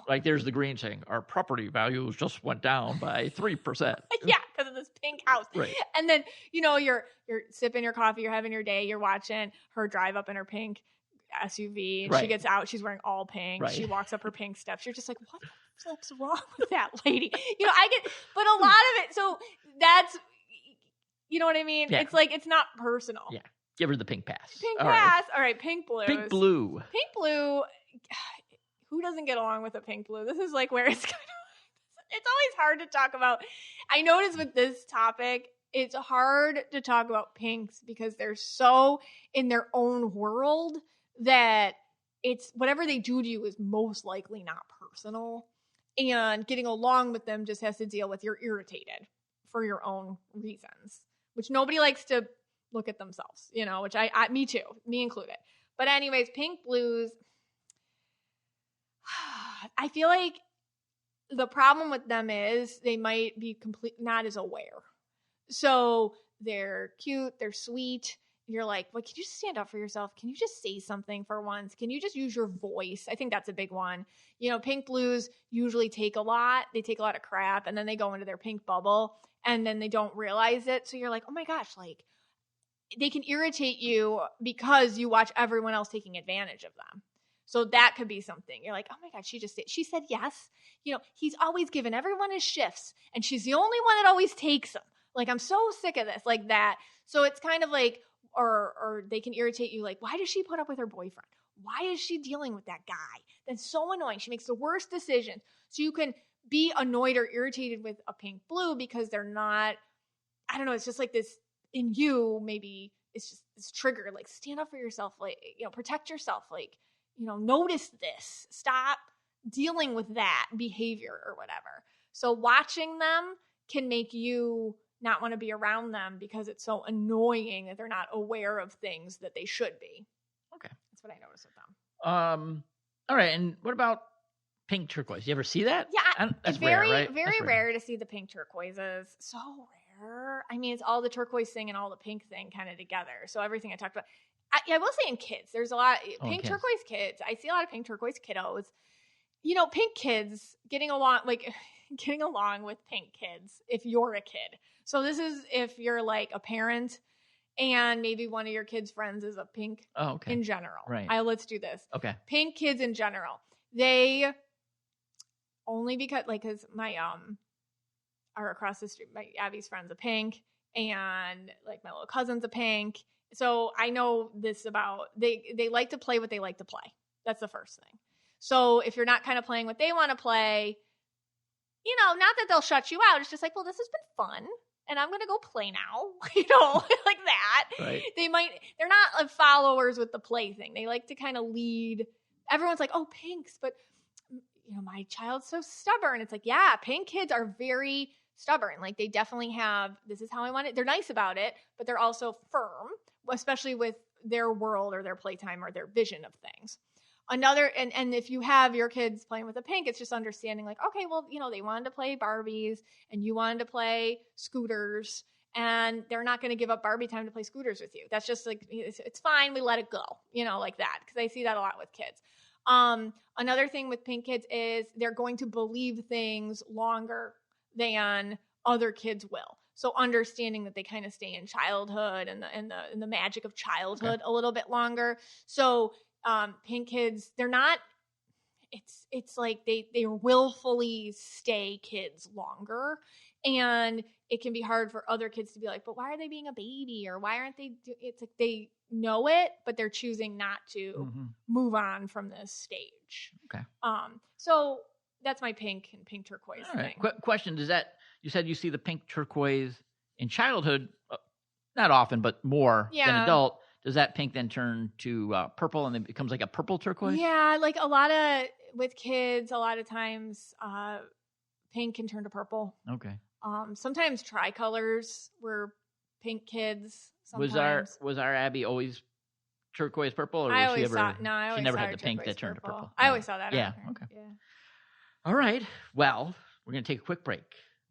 Like there's the green saying, our property values just went down by 3%. Yeah, because of this pink house. Right. And then, you're sipping your coffee, you're having your day, you're watching her drive up in her pink SUV, and she gets out, she's wearing all pink. Right. She walks up her pink steps. You're just like, what the flip's wrong with that lady? But a lot of it, so that's, you know what I mean? Yeah. It's like, it's not personal. Yeah. Give her the pink pass. Pink pass. All right, pink blue. Pink blue. Pink blue. Who doesn't get along with a pink blue? This is like where it's kind of, it's always hard to talk about. I notice with this topic, it's hard to talk about pinks because they're so in their own world that it's whatever they do to you is most likely not personal. And getting along with them just has to deal with you're irritated for your own reasons, which nobody likes to look at themselves, which me too, me included. But anyways, pink blues, I feel like the problem with them is they might be not as aware. So they're cute, they're sweet. You're like, well, can you just stand up for yourself? Can you just say something for once? Can you just use your voice? I think that's a big one. Pink blues usually take a lot. They take a lot of crap, and then they go into their pink bubble, and then they don't realize it. So you're like, oh my gosh, like, they can irritate you because you watch everyone else taking advantage of them. So that could be something. You're like, oh my God, she said yes. He's always given everyone his shifts, and she's the only one that always takes them. Like, I'm so sick of this, like that. So it's kind of like, or they can irritate you. Like, why does she put up with her boyfriend? Why is she dealing with that guy? That's so annoying. She makes the worst decisions. So you can be annoyed or irritated with a pink blue because they're not, I don't know. It's just like this in you. Maybe it's just this trigger, like stand up for yourself, like, protect yourself. Like, notice this, stop dealing with that behavior or whatever. So watching them can make you not want to be around them because it's so annoying that they're not aware of things that they should be. Okay. That's what I noticed with them. All right. And what about pink turquoise? You ever see that? Yeah. That's very, rare, right? very rare to see the pink turquoises. So rare. I mean, it's all the turquoise thing and all the pink thing kind of together. So everything I talked about. I will say in kids, there's a lot pink turquoise kids. I see a lot of pink turquoise kiddos. Pink kids getting along with pink kids if you're a kid. So this is if you're like a parent and maybe one of your kids' friends is a pink in general. Right. Let's do this. Okay. Pink kids in general. They only because my are across the street. My Abby's friend's a pink and like my little cousin's a pink. So I know this about they like to play what they like to play. That's the first thing. So if you're not kind of playing what they want to play, not that they'll shut you out. It's just like, well, this has been fun and I'm going to go play now, like that. Right. They're not followers with the play thing. They like to kind of lead. Everyone's like, oh, pinks, but my child's so stubborn. It's like, yeah, pink kids are very stubborn. Like they definitely have, this is how I want it. They're nice about it, but they're also firm, especially with their world or their playtime or their vision of things. And if you have your kids playing with a pink, it's just understanding like, okay, well, they wanted to play Barbies and you wanted to play scooters and they're not going to give up Barbie time to play scooters with you. That's just like, it's fine. We let it go, like that. Cause I see that a lot with kids. Another thing with pink kids is they're going to believe things longer than other kids will. So understanding that they kind of stay in childhood and the magic of childhood a little bit longer. So, pink kids, they're not, it's like they willfully stay kids longer, and it can be hard for other kids to be like, but why are they being a baby? Or why aren't they, it's like they know it, but they're choosing not to move on from this stage. Okay. So That's my pink and pink turquoise All right. thing. Question: Does that you said you see the pink turquoise in childhood? Not often, but more than adult. Does that pink then turn to purple and then becomes like a purple turquoise? Yeah, like a lot of with kids, a lot of times pink can turn to purple. Okay. Sometimes tricolors were pink kids. Sometimes. Was our Abby always turquoise purple, or I was always she ever? saw. No, I always she never saw had the pink that turned purple. to purple. I always saw that. Yeah. Okay. Yeah. All right. Well, we're gonna take a quick break.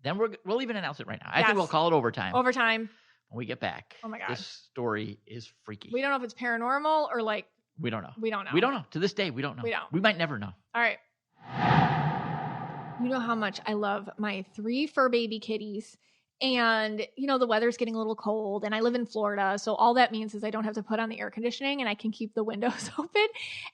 Then we'll even announce it right now. I Yes. think we'll call it overtime. Overtime. When we get back. Oh my God. This story is freaky. We don't know if it's paranormal or like. We don't know. We don't know. We don't know. To this day, we don't know. We don't. We might never know. All right. You know how much I love my 3 fur baby kitties. And, the weather's getting a little cold and I live in Florida. So all that means is I don't have to put on the air conditioning and I can keep the windows open.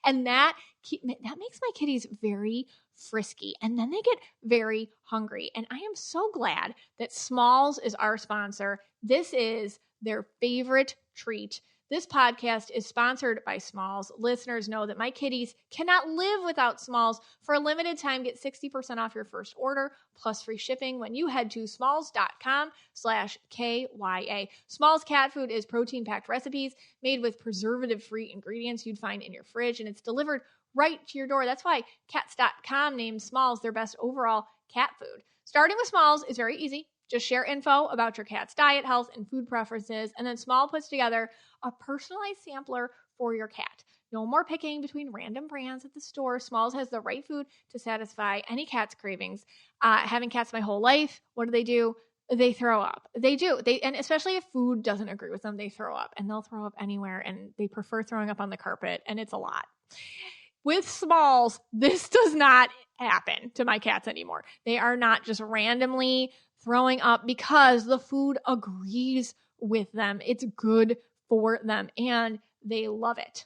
And that makes my kitties very frisky. And then they get very hungry. And I am so glad that Smalls is our sponsor. This is their favorite treat. This podcast is sponsored by Smalls. Listeners know that my kitties cannot live without Smalls. For a limited time, get 60% off your first order plus free shipping when you head to smalls.com/KYA. Smalls cat food is protein-packed recipes made with preservative-free ingredients you'd find in your fridge, and it's delivered right to your door. That's why Cats.com named Smalls their best overall cat food. Starting with Smalls is very easy. Just share info about your cat's diet, health, and food preferences, and then Small puts together a personalized sampler for your cat. No more picking between random brands at the store. Smalls has the right food to satisfy any cat's cravings. Having cats my whole life, what do? They throw up. They do. And especially if food doesn't agree with them, they throw up. And they'll throw up anywhere, and they prefer throwing up on the carpet, and it's a lot. With Smalls, this does not happen to my cats anymore. They are not just randomly throwing up because the food agrees with them. It's good for them, and they love it.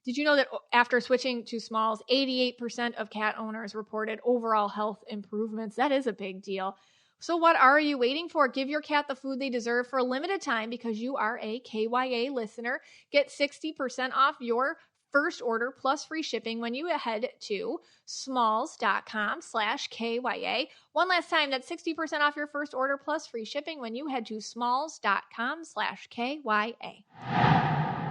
Did you know that after switching to Smalls, 88% of cat owners reported overall health improvements? That is a big deal. So what are you waiting for? Give your cat the food they deserve for a limited time because you are a KYA listener. Get 60% off your first order plus free shipping when you head to smalls.com/KYA. One last time, that's 60% off your first order plus free shipping when you head to smalls.com/KYA.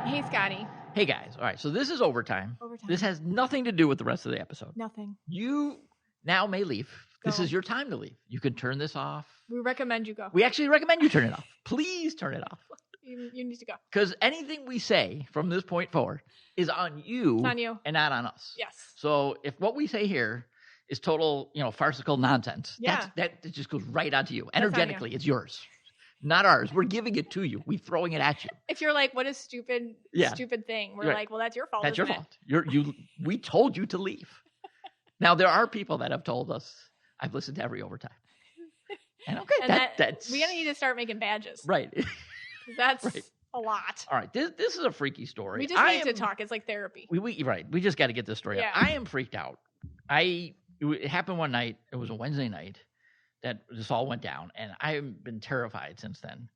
Hey, Scotty. Hey, guys. All right. So this is overtime. This has nothing to do with the rest of the episode. Nothing. You now may leave. Go. This is your time to leave. You can turn this off. We recommend you go. We actually recommend you turn it off. Please turn it off. You need to go. Because anything we say from this point forward is on you, It's on you. and not on us. Yes. So if what we say here is total, farcical nonsense, that just goes right onto you. Energetically, it's yours, not ours. We're giving it to you. We're throwing it at you. If you're like, what a stupid thing, we're like, well, that's your fault. That's your fault. We told you to leave. Now there are people that have told us, I've listened to every overtime. And okay, that's we're gonna need to start making badges. Right. That's a lot. All right, this is a freaky story. We just need to talk. It's like therapy. We just got to get this story out. I am freaked out. It happened one night. It was a Wednesday night that this all went down, and I've been terrified since then.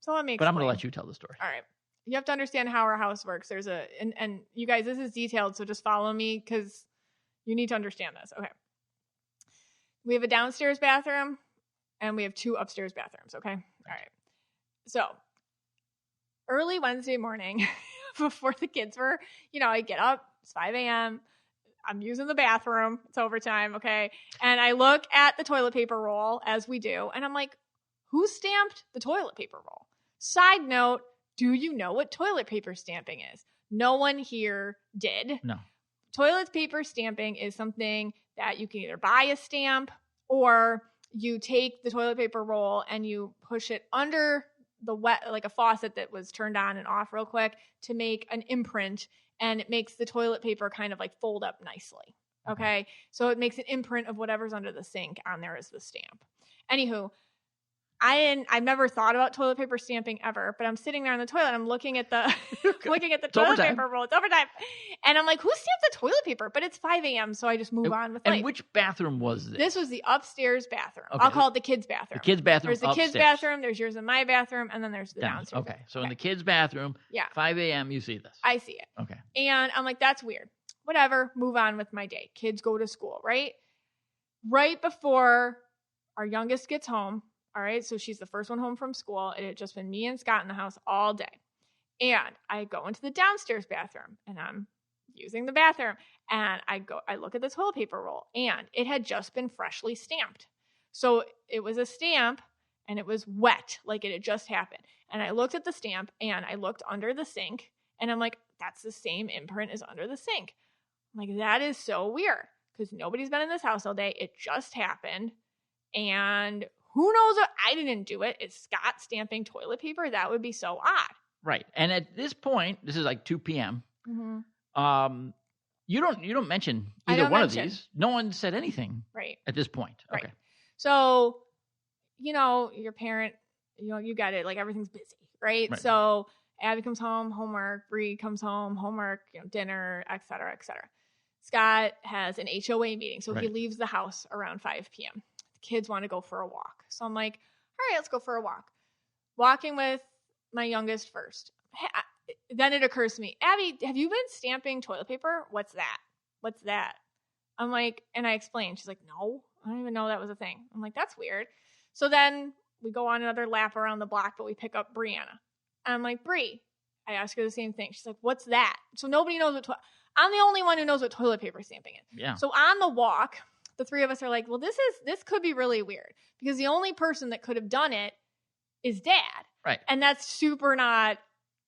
So let me explain. But I'm going to let you tell the story. All right. You have to understand how our house works. There's and you guys, this is detailed, so just follow me because you need to understand this. Okay. We have a downstairs bathroom, and we have 2 upstairs bathrooms. Okay. All right. So early Wednesday morning, before the kids were, I get up, it's 5 a.m., I'm using the bathroom, it's overtime, okay? And I look at the toilet paper roll, as we do, and I'm like, who stamped the toilet paper roll? Side note, do you know what toilet paper stamping is? No one here did. No. Toilet paper stamping is something that you can either buy a stamp or you take the toilet paper roll and you push it under the like a faucet that was turned on and off real quick to make an imprint, and it makes the toilet paper kind of like fold up nicely. Okay. So it makes an imprint of whatever's under the sink on there as the stamp. Anywho, I've never thought about toilet paper stamping ever, but I'm sitting there on the toilet. I'm looking at the toilet paper roll. It's overtime. And I'm like, who stamped the toilet paper? But it's 5 a.m., so I just move on with life. And which bathroom was this? This was the upstairs bathroom. Okay. I'll call it the kids' bathroom. The kids' bathroom. There's the upstairs. kids' bathroom. There's yours and my bathroom, and then there's the downstairs. Okay. So in the kids' bathroom, 5 a.m., you see this. I see it. Okay. And I'm like, that's weird. Whatever. Move on with my day. Kids go to school, right? right before our youngest gets home. All right. So she's the first one home from school. It had just been me and Scott in the house all day. And I go into the downstairs bathroom and I'm using the bathroom. And I look at the toilet paper roll and it had just been freshly stamped. So it was a stamp and it was wet, like it had just happened. And I looked at the stamp and I looked under the sink and I'm like, that's the same imprint as under the sink. I'm like, that is so weird because nobody's been in this house all day. It just happened. And who knows if I didn't do it? Is Scott stamping toilet paper? That would be so odd. Right. And at this point, this is like 2 p.m. Mm-hmm. You don't mention either one of these. No one said anything right at this point. Right. Okay. So, your parent, you got it. Like everything's busy, right? So Abby comes home, homework. Bree comes home, homework, dinner, et cetera, et cetera. Scott has an HOA meeting. So he leaves the house around 5 p.m. The kids want to go for a walk. So I'm like, all right, let's go for a walk. Walking with my youngest first. Then it occurs to me, Abby, have you been stamping toilet paper? What's that? I'm like, and I explained. She's like, no, I don't even know that was a thing. I'm like, that's weird. So then we go on another lap around the block, but we pick up Brianna. I'm like, Bree, I ask her the same thing. She's like, what's that? So nobody knows what I'm the only one who knows what toilet paper stamping is. Yeah. So on the walk, the three of us are like, well, this could be really weird because the only person that could have done it is Dad. Right. And that's super not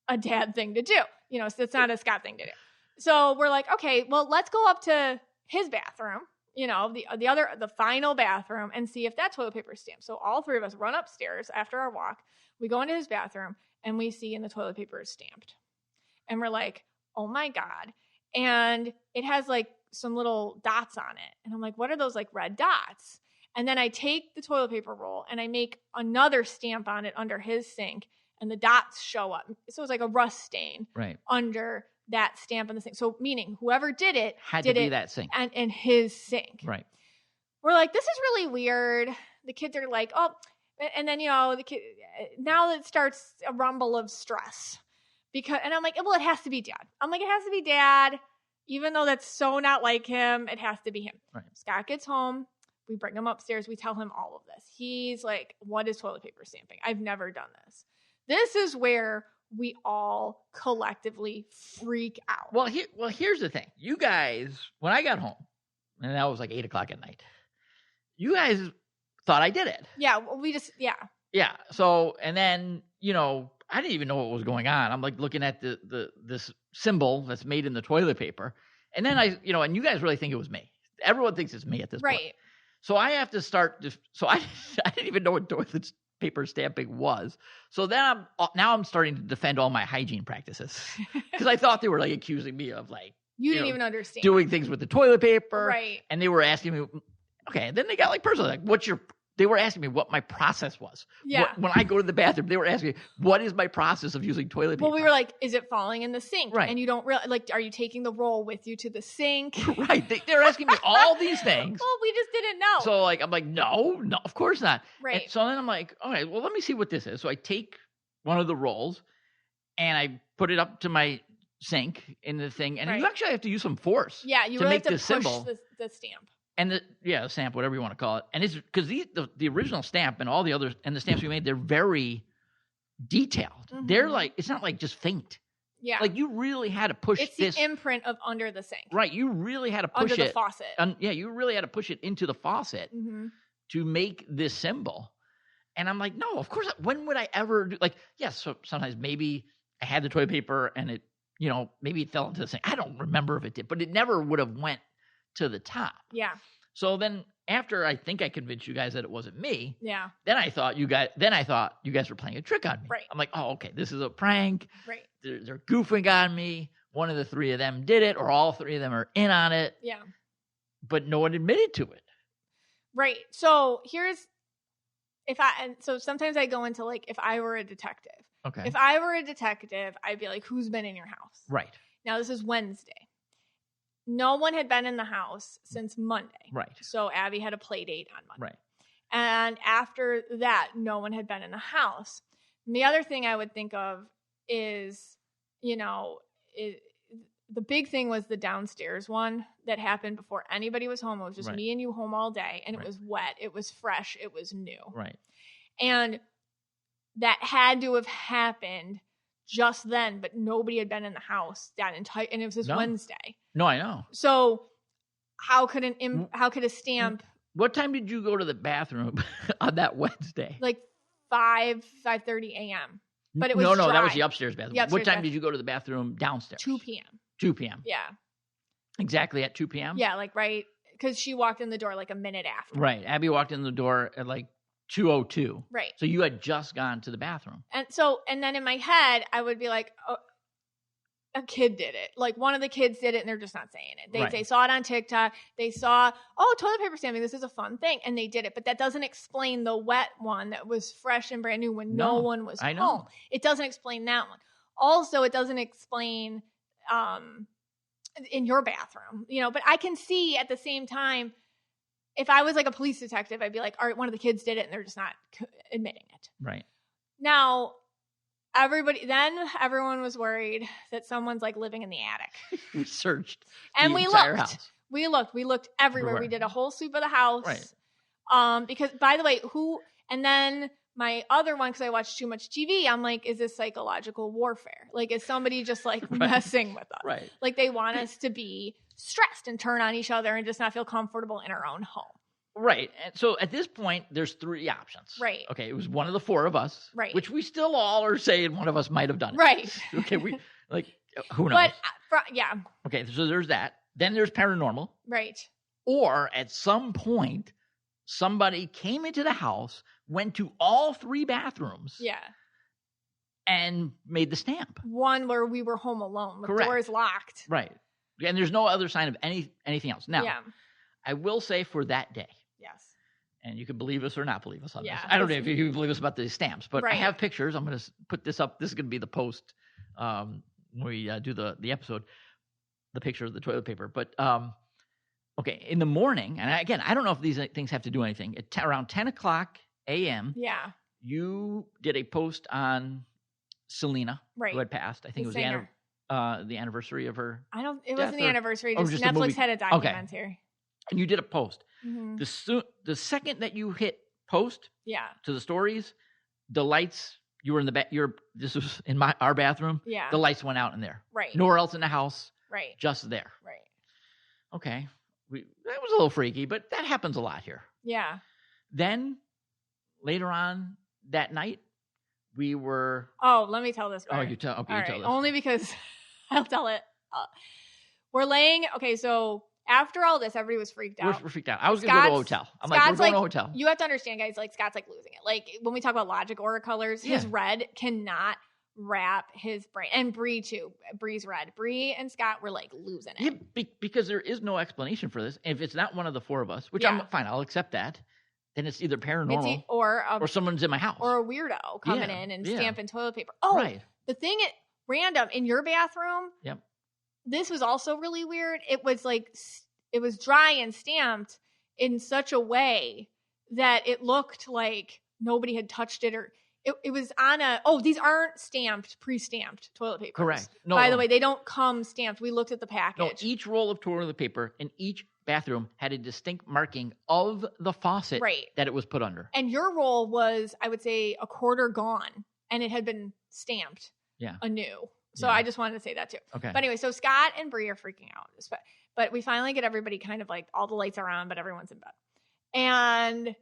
a Dad thing to do. It's not a Scott thing to do. So we're like, okay, well, let's go up to his bathroom, the final bathroom and see if that toilet paper is stamped. So all three of us run upstairs after our walk. We go into his bathroom and we see in the toilet paper is stamped. And we're like, oh my God. And it has like some little dots on it. And I'm like, what are those like red dots? And then I take the toilet paper roll and I make another stamp on it under his sink and the dots show up. So it's like a rust stain under that stamp on the sink. So meaning whoever did it had to be that sink and his sink. Right. We're like, this is really weird. The kids are like, oh, and then, the kid, now it starts a rumble of stress and I'm like, well, it has to be Dad. I'm like, it has to be Dad. Even though that's so not like him, it has to be him. Right. Scott gets home. We bring him upstairs. We tell him all of this. He's like, what is toilet paper stamping? I've never done this. This is where we all collectively freak out. Well, here's the thing. You guys, when I got home, and that was like 8 o'clock at night, you guys thought I did it. Yeah. Yeah. So, and then, I didn't even know what was going on. I'm like looking at this symbol that's made in the toilet paper. And then and you guys really think it was me. Everyone thinks it's me at this point. So I have to start. So I didn't even know what toilet paper stamping was. So then I'm starting to defend all my hygiene practices because I thought they were like accusing me of like you didn't even understand doing things with the toilet paper, right? And they were asking me, okay. And then they got like personal, like, they were asking me what my process was. Yeah. When I go to the bathroom, they were asking me, what is my process of using toilet paper? Well, we were like, is it falling in the sink? Right. And you don't realize, like, are you taking the roll with you to the sink? Right. They're asking me all these things. Well, we just didn't know. So, like, I'm like, no, of course not. Right. And so then I'm like, all right, well, let me see what this is. So I take one of the rolls and I put it up to my sink in the thing. And you actually have to use some force. Yeah, you to really make have to the push symbol. the stamp. And the stamp, whatever you want to call it. And it's because the original stamp and all the others and the stamps we made, they're very detailed. Mm-hmm. They're like, it's not like just faint. Yeah. Like you really had to push it's the imprint of under the sink. Right. You really had to push under the faucet. You really had to push it into the faucet to make this symbol. And I'm like, no, of course. When would I ever do yes. So sometimes maybe I had the toilet paper and it, maybe it fell into the sink. I don't remember if it did, but it never would have went to the top. Yeah. So then after I think I convinced you guys that it wasn't me. Yeah. Then I thought you guys were playing a trick on me. Right. I'm like, oh, okay, this is a prank. Right. They're goofing on me. One of the three of them did it, or all three of them are in on it. Yeah. But no one admitted to it. Right. So so sometimes I go into if I were a detective. Okay. If I were a detective, I'd be like, who's been in your house? Right. Now this is Wednesday. No one had been in the house since Monday. Right. So Abby had a play date on Monday. Right. And after that, no one had been in the house. And the other thing I would think of is, the big thing was the downstairs one that happened before anybody was home. It was just me and you home all day, and it was wet. It was fresh. It was new. Right. And that had to have happened just then, but nobody had been in the house that entire, and it was this Wednesday. No, I know. So how could a stamp? What time did you go to the bathroom on that Wednesday? Like 5:30 a.m. But it was no, dry. that was the upstairs bathroom. The upstairs what time bathroom. did you go to the bathroom downstairs? 2 p.m. 2 p.m. Yeah. Exactly at 2 p.m. Yeah, like right, because she walked in the door like a minute after. Right. Abby walked in the door at like 2:02. Right. So you had just gone to the bathroom. And then in my head, I would be like, oh, a kid did it. Like one of the kids did it, and they're just not saying it. They saw it on TikTok. They saw, toilet paper stamping. This is a fun thing, and they did it. But that doesn't explain the wet one that was fresh and brand new when no one was home. It doesn't explain that one. Also, it doesn't explain in your bathroom, But I can see at the same time, if I was like a police detective, I'd be like, all right, one of the kids did it, and they're just not admitting it. Right. Now, everyone was worried that someone's like living in the attic. We searched and we entire looked. house. We looked everywhere. We did a whole sweep of the house. Right. Because by the way, and then my other one, because I watched too much TV, I'm like, is this psychological warfare? Like, is somebody just like messing with us? Right. Like they want us to be stressed and turn on each other and just not feel comfortable in our own home. Right. And so at this point, there's 3 options. Right. Okay. It was one of the 4 of us. Right. Which we still all are saying one of us might have done it. Right. Okay. Who knows? But, yeah. Okay. So there's that. Then there's paranormal. Right. Or at some point, somebody came into the house, went to all 3 bathrooms. Yeah. And made the stamp. One where we were home alone with doors locked. Right. And there's no other sign of anything else. Now, I will say for that day. Yes. And you can believe us or not believe us on Yeah, this. I don't know if you believe us about the stamps, but Right. I have pictures. I'm going to put this up. This is going to be the post when we do the episode, the picture of the toilet paper. But, okay, in the morning, and again, I don't know if these things have to do anything. At around 10 o'clock a.m., you did a post on Selena, who had passed. I think it was the anniversary of her. It wasn't the anniversary. Just a Netflix movie. had a documentary. And you did a post. Mm-hmm. The second that you hit post to the stories, the lights, you were in the back. This was in our bathroom. Yeah. The lights went out in there. Right. Nowhere else in the house. Right. Just there. Right. Okay. That was a little freaky, but that happens a lot here. Yeah. Then later on that night, we were. Oh, let me tell this. Oh, you tell. Okay, you tell this. Only because I'll tell it. We're laying. Okay, so after all this, everybody was freaked out. We're freaked out. I was going to go to a hotel. I'm like, we're going to a hotel. You have to understand, guys, like Scott's like losing it. Like when we talk about logic aura colors, his red cannot wrap his brain. And Bree too. Bree's red. Bree and Scott were like losing it. Yeah, because there is no explanation for this. If it's not one of the 4 of us, which I'm fine, I'll accept that. Then it's either paranormal or someone's in my house. Or a weirdo coming in and stamping toilet paper. Oh, right. The thing at random in your bathroom. Yep. This was also really weird. It was like, it was dry and stamped in such a way that it looked like nobody had touched it, or it was on these aren't stamped, pre-stamped toilet paper. Correct. No, By the way, they don't come stamped. We looked at the package. No, each roll of toilet paper in each bathroom had a distinct marking of the faucet that it was put under. And your roll was, I would say, a quarter gone, and it had been stamped anew. So I just wanted to say that too. Okay. But anyway, so Scott and Bree are freaking out. But we finally get everybody kind of like, all the lights are on, but everyone's in bed. And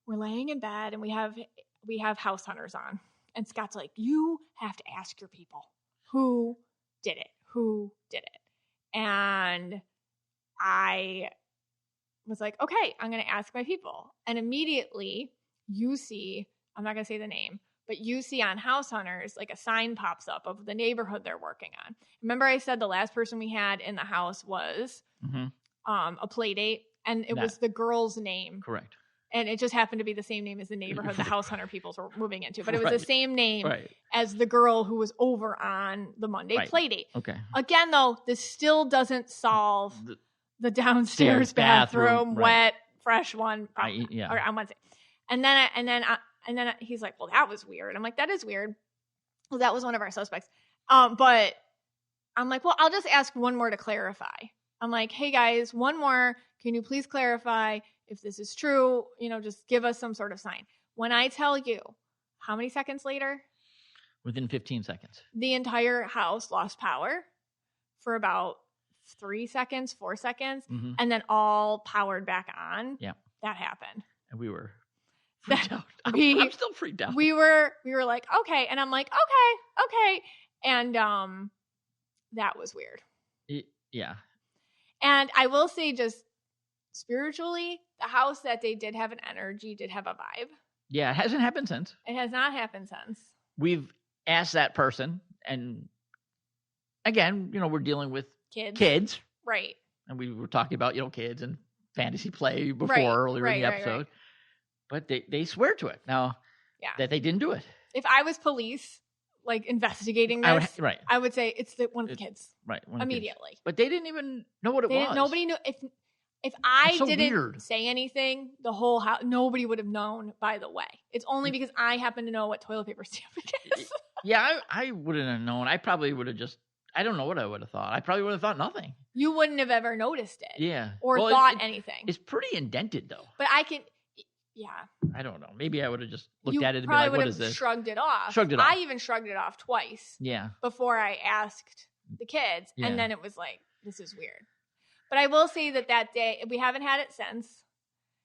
we're laying in bed, and we have house hunters on. And Scott's like, you have to ask your people who did it. Who did it? And I was like, okay, I'm going to ask my people. And immediately you see, I'm not going to say the name, but you see on House Hunters, like a sign pops up of the neighborhood they're working on. Remember I said the last person we had in the house was a play date, and it was the girl's name. Correct. And it just happened to be the same name as the neighborhood the House Hunter peoples were moving into. But it was the same name as the girl who was over on the Monday play date. Okay. Again, though, this still doesn't solve the downstairs bathroom wet, fresh one or on Wednesday. And then he's like, well, that was weird. I'm like, that is weird. Well, that was one of our suspects. But I'm like, well, I'll just ask one more to clarify. I'm like, hey guys, one more. Can you please clarify if this is true? Just give us some sort of sign. When I tell you, how many seconds later? Within 15 seconds. The entire house lost power for about 3 seconds, 4 seconds, and then all powered back on. Yeah. That happened. And we were freaked out. I'm still freaked out. We were like, okay. And I'm like, okay. And that was weird. Yeah. And I will say, just spiritually, the house that day did have an energy, did have a vibe. Yeah, it hasn't happened since. It has not happened since. We've asked that person, and again, we're dealing with kids. Right. And we were talking about, kids and fantasy play earlier in the episode. Right. But they swear to it now that they didn't do it. If I was police, like investigating this, I would say it's one of the kids. Right. Immediately. But they didn't even know what it was. Nobody knew. If I didn't weird. say anything, the whole house, nobody would have known, by the way. It's only because I happen to know what toilet paper stamping is. Yeah, I wouldn't have known. I probably would have I don't know what I would have thought. I probably would have thought nothing. You wouldn't have ever noticed it. Yeah. Or thought anything. It's pretty indented, though. But I don't know. Maybe I would have just looked at it and be like, what is this? Shrugged it off. I even shrugged it off twice. Yeah. Before I asked the kids. Yeah. And then it was like, this is weird. But I will say that day, we haven't had it since.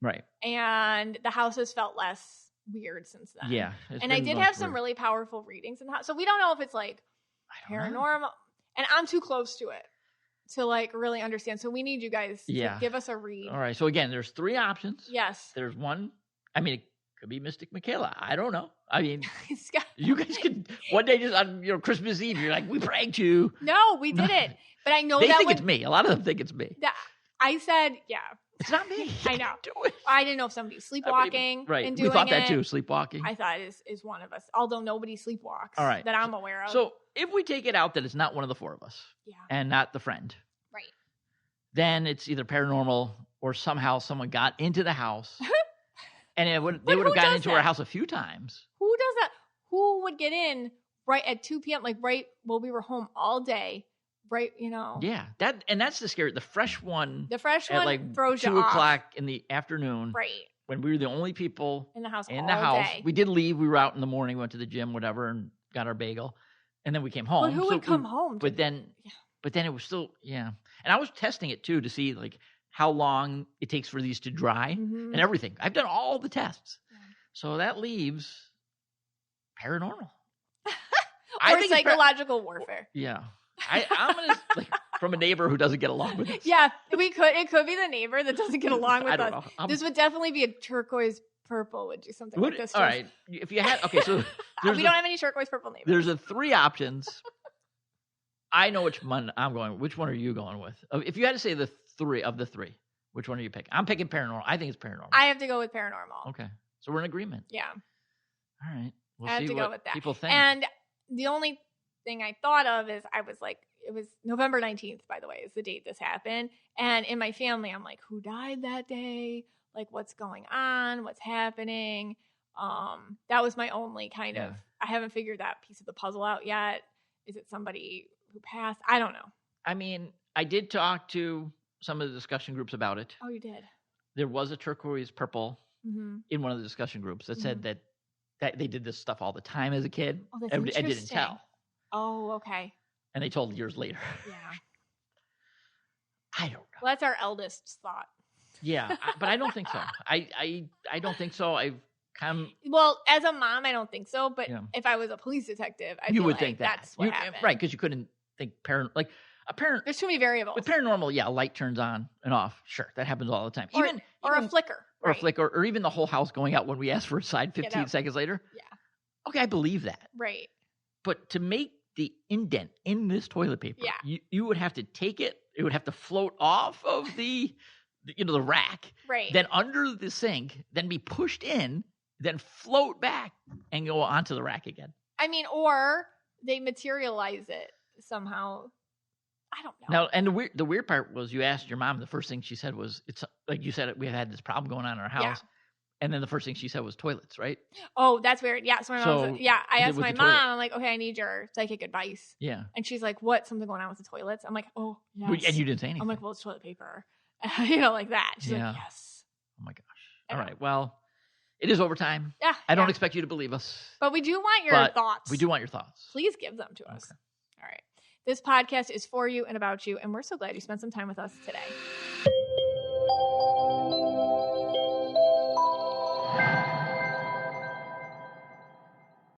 Right. And the house has felt less weird since then. Yeah. And I did have some really powerful readings in the house. So we don't know if it's like paranormal. And I'm too close to it to like really understand. So we need you guys to give us a read. All right. So again, there's 3 options. Yes. There's one. I mean, it could be Mystic Michaela. I don't know. I mean, you guys could one day just on Christmas Eve, you're like, we pranked you. No, we didn't. But I know they think it's me. A lot of them think it's me. I said, it's not me. I know. Do it. I didn't know if somebody's sleepwalking. Right. And doing we thought that too. Sleepwalking. I thought it is one of us. Although nobody sleepwalks. All right. That I'm aware of. So if we take it out that it's not one of the 4 of us. Yeah. And not the friend. Right. Then it's either paranormal or somehow someone got into the house. And they would have gotten into our house a few times. Who does that? Who would get in right at 2 p.m. Like we were home all day. Right, Yeah, that's the scary. The fresh one. The fresh one like throws 2 you off. 2 o'clock in the afternoon. Right. When we were the only people in the house. Day. We did leave. We were out in the morning, went to the gym, whatever, and got our bagel, and then we came home. But who would come home? But then it was still And I was testing it too to see like how long it takes for these to dry and everything. I've done all the tests, so that leaves paranormal. Or psychological warfare. Yeah. I'm gonna from a neighbor who doesn't get along with us. Yeah, it could be the neighbor that doesn't get along with us. This would definitely be a turquoise purple would do something like this. All right. If you had so we don't have any turquoise purple neighbors. There's 3 options. I know which one I'm going with. Which one are you going with? If you had to say the 3 of the 3, which one are you picking? I'm picking paranormal. I think it's paranormal. I have to go with paranormal. Okay. So we're in agreement. Yeah. All right. We'll I have see to what go with that. People think. And the only thing I thought of is I was like, it was November 19th, by the way, is the date this happened. And in my family, I'm like, who died that day? Like, what's going on? What's happening? That was my only kind of, I haven't figured that piece of the puzzle out yet. Is it somebody who passed? I don't know. I mean, I did talk to some of the discussion groups about it. Oh, you did? There was a turquoise purple in one of the discussion groups that said that they did this stuff all the time as a kid. Oh, that's interesting. I didn't tell. Oh, okay. And they told years later. Yeah. I don't know. Well, that's our eldest's thought. Yeah, but I don't think so. I don't think so. Well, as a mom, I don't think so. But if I was a police detective, you would think that's what happened. Right, because you couldn't think There's too many variables. With paranormal, a light turns on and off. Sure, that happens all the time. Or a flicker. Or a flicker, or even the whole house going out when we ask for a sign 15 seconds later. Yeah. Okay, I believe that. Right. But to make the indent in this toilet paper, you would have to take it. It would have to float off of the rack. Right. Then under the sink, then be pushed in, then float back and go onto the rack again. I mean, or they materialize it somehow. I don't know. Now, and the weird part was you asked your mom, the first thing she said was, it's like you said, we had this problem going on in our house. And then the first thing she said was toilets, right? Oh, that's weird. Yeah. So, I asked my mom, I'm like, okay, I need your psychic advice. Yeah. And she's like, what? Something going on with the toilets? I'm like, oh, yes. And you didn't say anything. I'm like, well, it's toilet paper. Like that. She's like, yes. Oh my gosh. All right. Well, it is overtime. Yeah. I don't expect you to believe us. But we do want your thoughts. We do want your thoughts. Please give them to us. All right. This podcast is for you and about you, and we're so glad you spent some time with us today.